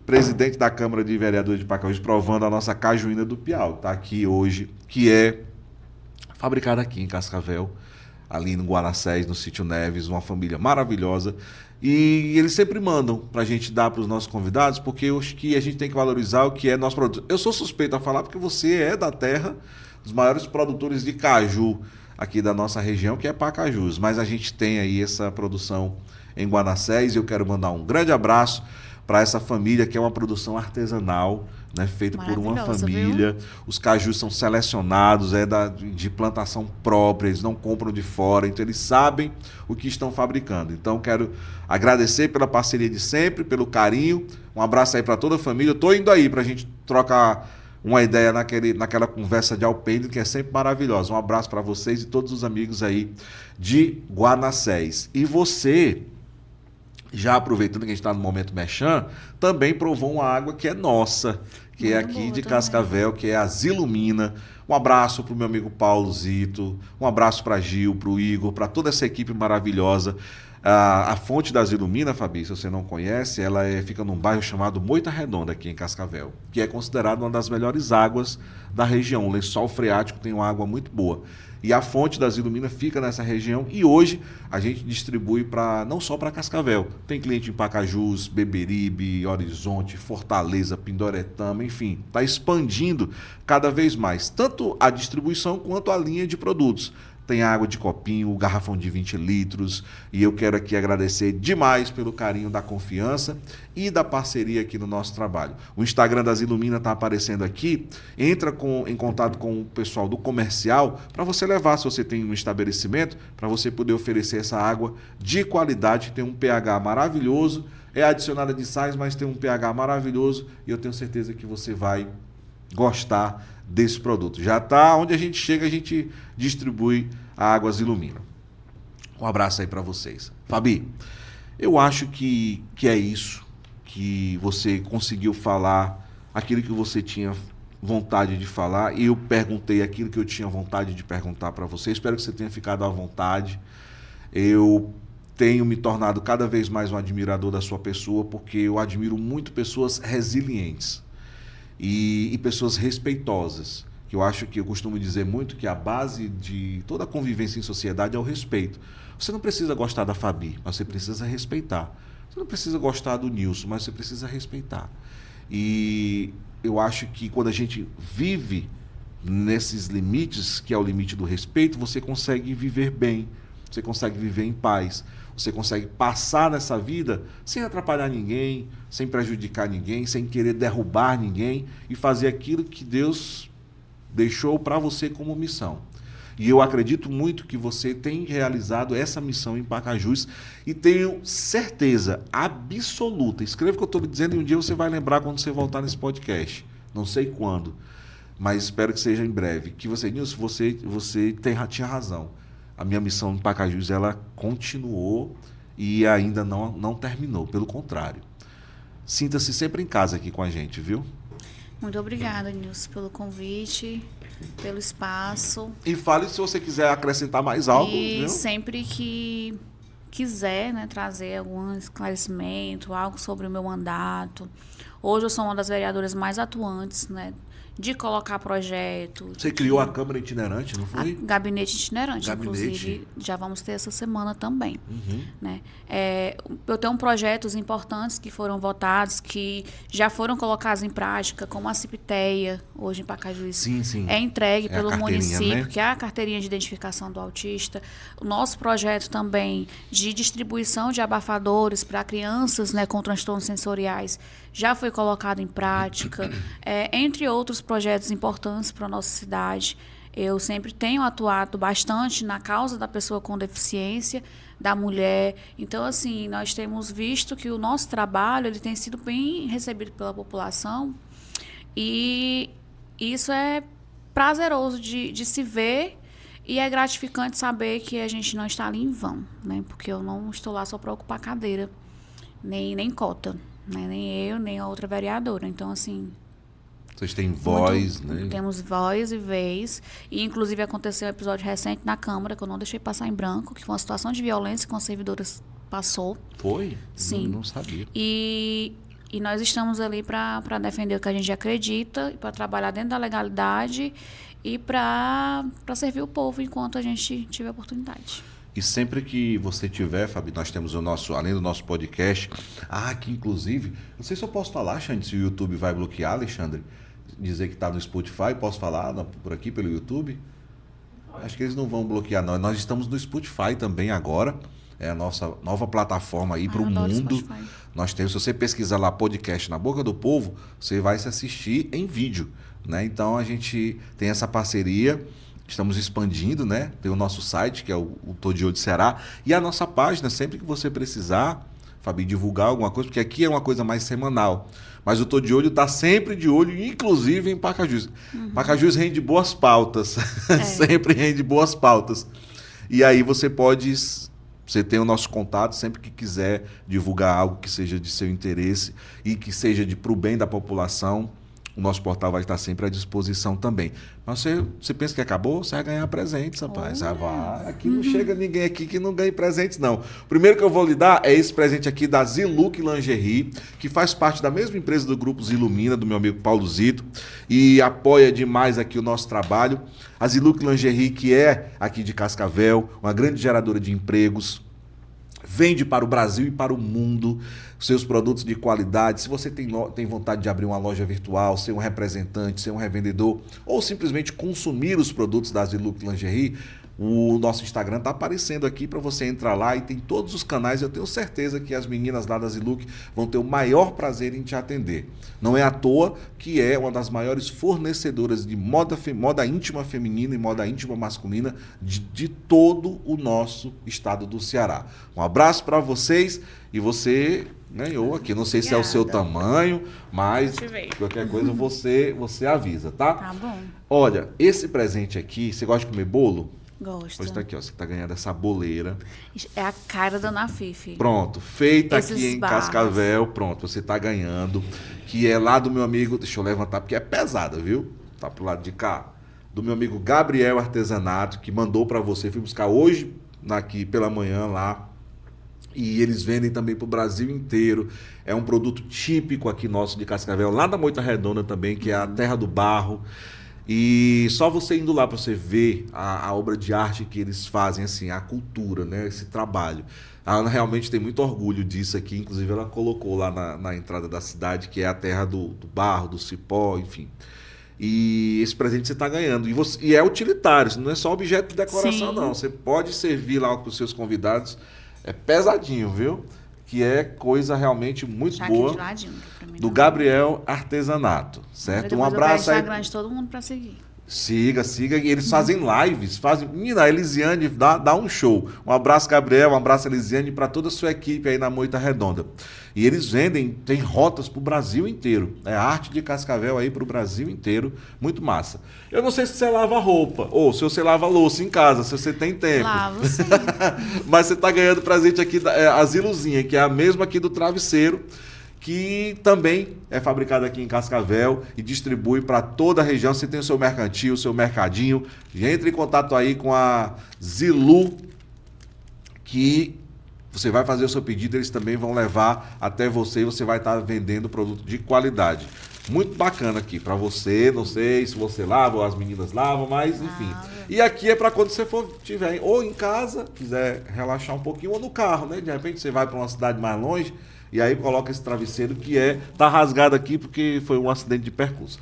presidente da Câmara de Vereadores de Pacajus, provando a nossa cajuína do Piau. Tá aqui hoje, que é fabricada aqui em Cascavel, ali no Guaracés, no Sítio Neves, uma família maravilhosa. E eles sempre mandam pra gente dar pros nossos convidados, porque eu acho que a gente tem que valorizar o que é nosso produto. Eu sou suspeito a falar porque você é da terra dos maiores produtores de caju aqui da nossa região, que é Pacajus. Mas a gente tem aí essa produção em Guanacés e eu quero mandar um grande abraço para essa família, que é uma produção artesanal, né? Feito por uma Maravilhosa, família. viu? Os cajus são selecionados, de plantação própria, eles não compram de fora, então eles sabem o que estão fabricando. Então quero agradecer pela parceria de sempre, pelo carinho. Um abraço aí para toda a família. Eu tô indo aí para a gente trocar uma ideia naquela conversa de alpendre, que é sempre maravilhosa. Um abraço para vocês e todos os amigos aí de Guanacés. E você, já aproveitando que a gente está no momento merchan, também provou uma água que é nossa, que é Muito aqui boa de também. Cascavel, que é a Zilumina. Um abraço para o meu amigo Paulo Zito, um abraço para Gil, para o Igor, para toda essa equipe maravilhosa. A fonte da Zilumina, Fabi, se você não conhece, ela fica num bairro chamado Moita Redonda, aqui em Cascavel, que é considerada uma das melhores águas da região. O lençol freático tem uma água muito boa. E a fonte da Zilumina fica nessa região e hoje a gente distribui não só para Cascavel. Tem cliente em Pacajus, Beberibe, Horizonte, Fortaleza, Pindoretama, enfim. Está expandindo cada vez mais, tanto a distribuição quanto a linha de produtos. Tem água de copinho, garrafão de 20 litros. E eu quero aqui agradecer demais pelo carinho da confiança e da parceria aqui no nosso trabalho. O Instagram das Ilumina está aparecendo aqui. Entra em contato com o pessoal do comercial para você levar, se você tem um estabelecimento, para você poder oferecer essa água de qualidade. Tem um pH maravilhoso. É adicionada de sais, mas tem um pH maravilhoso. E eu tenho certeza que você vai gostar desse produto. Já está onde a gente chega, a gente distribui a Águas Ilumina. Um abraço aí para vocês. Fabi, eu acho que é isso, que você conseguiu falar aquilo que você tinha vontade de falar e eu perguntei aquilo que eu tinha vontade de perguntar para você. Espero que você tenha ficado à vontade. Eu tenho me tornado cada vez mais um admirador da sua pessoa, porque eu admiro muito pessoas resilientes. E pessoas respeitosas, que eu acho que eu costumo dizer muito que a base de toda a convivência em sociedade é o respeito. Você não precisa gostar da Fabi, mas você precisa respeitar. Você não precisa gostar do Nilson, mas você precisa respeitar. E eu acho que quando a gente vive nesses limites, que é o limite do respeito, você consegue viver bem, você consegue viver em paz. Você consegue passar nessa vida sem atrapalhar ninguém, sem prejudicar ninguém, sem querer derrubar ninguém e fazer aquilo que Deus deixou para você como missão. E eu acredito muito que você tem realizado essa missão em Pacajus e tenho certeza absoluta, escreva o que eu estou lhe dizendo e um dia você vai lembrar quando você voltar nesse podcast. Não sei quando, mas espero que seja em breve. Que você, Nilson, você tinha razão. A minha missão em Pacajus, ela continuou e ainda não terminou. Pelo contrário. Sinta-se sempre em casa aqui com a gente, viu? Muito obrigada, Nilson, pelo convite, pelo espaço. E fale se você quiser acrescentar mais algo, E viu? sempre que quiser, né, trazer algum esclarecimento, algo sobre o meu mandato. Hoje eu sou uma das vereadoras mais atuantes, né, de colocar projetos. Você criou a Câmara Itinerante, não foi? Gabinete itinerante, Gabinete. inclusive, já vamos ter essa semana também. Uhum. Né? Eu tenho projetos importantes que foram votados, que já foram colocados em prática, como a Cipiteia, hoje em Pacajus. Sim, sim. É entregue É a pelo carteirinha, município, né? que é a carteirinha de identificação do autista. O nosso projeto também de distribuição de abafadores para crianças, né, com transtornos sensoriais já foi colocado em prática, entre outros projetos importantes para a nossa cidade. Eu sempre tenho atuado bastante na causa da pessoa com deficiência, da mulher. Então, assim, nós temos visto que o nosso trabalho ele tem sido bem recebido pela população e isso é prazeroso de se ver e é gratificante saber que a gente não está ali em vão, né? Porque eu não estou lá só para ocupar cadeira, nem cota, né? Nem eu, nem a outra vereadora. Então, assim... Vocês têm voz, muito, né? Temos voz e vez. E, inclusive, aconteceu um episódio recente na Câmara, que eu não deixei passar em branco, que foi uma situação de violência que uma servidora passou. Foi? Sim. Não sabia. E nós estamos ali para defender o que a gente acredita, para trabalhar dentro da legalidade e para servir o povo enquanto a gente tiver oportunidade. E sempre que você tiver, Fabi, nós temos além do nosso podcast, que inclusive, não sei se eu posso falar, Xande, se o YouTube vai bloquear, Alexandre, dizer que está no Spotify, posso falar por aqui pelo YouTube? Acho que eles não vão bloquear, não. Nós estamos no Spotify também agora, É a nossa nova plataforma aí para o adoro mundo. Spotify. Nós temos, se você pesquisar lá podcast Na Boca do Povo, você vai se assistir em vídeo, né? Então a gente tem essa parceria, estamos expandindo, né? Tem o nosso site, que é o Tô de Olho Ceará, e a nossa página, sempre que você precisar, Fabi, divulgar alguma coisa, porque aqui é uma coisa mais semanal. Mas o Tô de Olho está sempre de olho, inclusive em Pacajus. Pacajus rende boas pautas, sempre rende boas pautas. E aí você tem o nosso contato sempre que quiser divulgar algo que seja de seu interesse e que seja para o bem da população. O nosso portal vai estar sempre à disposição também. Mas você pensa que acabou? Você vai ganhar presentes, rapaz. Vai. Aqui não chega ninguém aqui que não ganhe presentes, não. O primeiro que eu vou lhe dar é esse presente aqui da Zilook Lingerie, que faz parte da mesma empresa do Grupo Zilumina, do meu amigo Paulo Zito, e apoia demais aqui o nosso trabalho. A Zilook Lingerie, que é aqui de Cascavel, uma grande geradora de empregos, vende para o Brasil e para o mundo seus produtos de qualidade. Se você tem vontade de abrir uma loja virtual, ser um representante, ser um revendedor, ou simplesmente consumir os produtos da Zilook Lingerie, o nosso Instagram está aparecendo aqui para você entrar lá e tem todos os canais. Eu tenho certeza que as meninas lá da Zilook vão ter o maior prazer em te atender. Não é à toa que é uma das maiores fornecedoras de moda íntima feminina e moda íntima masculina de todo o nosso estado do Ceará. Um abraço para vocês e você ganhou aqui. Não sei se é o seu tamanho, mas qualquer coisa você avisa, tá? Tá bom. Olha, esse presente aqui, você gosta de comer bolo? Gosto. Pois tá aqui, ó. Você tá ganhando essa boleira. É a cara da Ana Fifi. Pronto, feita Esses aqui em barros. Cascavel. Pronto, você tá ganhando. Que é lá do meu amigo. Deixa eu levantar porque é pesada, viu? Tá pro lado de cá. Do meu amigo Gabriel Artesanato, que mandou pra você. Fui buscar hoje, aqui pela manhã lá. E eles vendem também pro Brasil inteiro. É um produto típico aqui nosso de Cascavel, lá da Moita Redonda também, que é a terra do barro. E só você indo lá para você ver a obra de arte que eles fazem, assim, a cultura, né? Esse trabalho. A Ana realmente tem muito orgulho disso aqui, inclusive ela colocou lá na entrada da cidade, que é a terra do barro, do cipó, enfim. E esse presente você está ganhando. E é utilitário, não é só objeto de decoração, não. Você pode servir lá com os seus convidados. É pesadinho, viu? Que é coisa realmente muito boa. De ladinho, do Gabriel Artesanato, certo? Um abraço aí. Instagram de todo mundo para seguir. Siga. E eles fazem lives, Menina, a Elisiane dá um show. Um abraço, Gabriel, um abraço, Elisiane, para toda a sua equipe aí na Moita Redonda. E eles tem rotas pro Brasil inteiro. É arte de Cascavel aí pro Brasil inteiro. Muito massa. Eu não sei se você lava roupa, ou se você lava louça em casa, se você tem tempo. Lavo, sim. Mas você tá ganhando presente aqui, a Ziluzinha, que é a mesma aqui do travesseiro, que também é fabricado aqui em Cascavel e distribui para toda a região. Você tem o seu mercantil, o seu mercadinho. Entre em contato aí com a Zilu, que você vai fazer o seu pedido, eles também vão levar até você e você vai estar vendendo produto de qualidade. Muito bacana aqui para você, não sei se você lava ou as meninas lavam, mas enfim. E aqui é para quando você for tiver ou em casa, quiser relaxar um pouquinho, ou no carro, né? De repente você vai para uma cidade mais longe, e aí coloca esse travesseiro que tá rasgado aqui porque foi um acidente de percurso.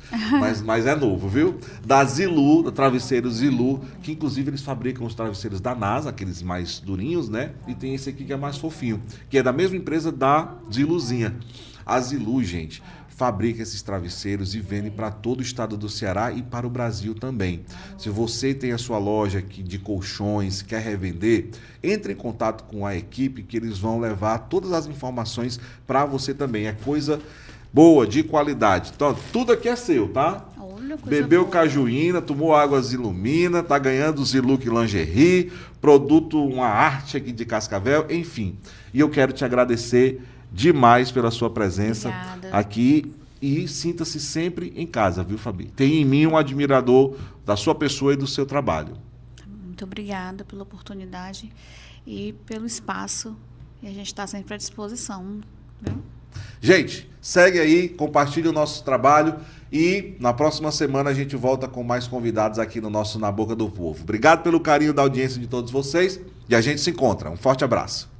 Mas é novo, viu? Da Zilu, da travesseiro Zilu, que inclusive eles fabricam os travesseiros da NASA, aqueles mais durinhos, né? E tem esse aqui que é mais fofinho, que é da mesma empresa da Ziluzinha. A Zilu, gente, fabrica esses travesseiros e vende para todo o estado do Ceará e para o Brasil também. Se você tem a sua loja aqui de colchões, quer revender, entre em contato com a equipe que eles vão levar todas as informações para você também. É coisa boa, de qualidade. Então, tudo aqui é seu, tá? Bebeu cajuína, tomou água Zilumina, tá ganhando Zilook Lingerie, produto, uma arte aqui de Cascavel, enfim. E eu quero te agradecer demais pela sua presença aqui e sinta-se sempre em casa, viu, Fabi? Tem em mim um admirador da sua pessoa e do seu trabalho. Muito obrigada pela oportunidade e pelo espaço. E a gente está sempre à disposição, viu? Gente, segue aí, compartilha o nosso trabalho e na próxima semana a gente volta com mais convidados aqui no nosso Na Boca do Povo. Obrigado pelo carinho da audiência de todos vocês e a gente se encontra. Um forte abraço.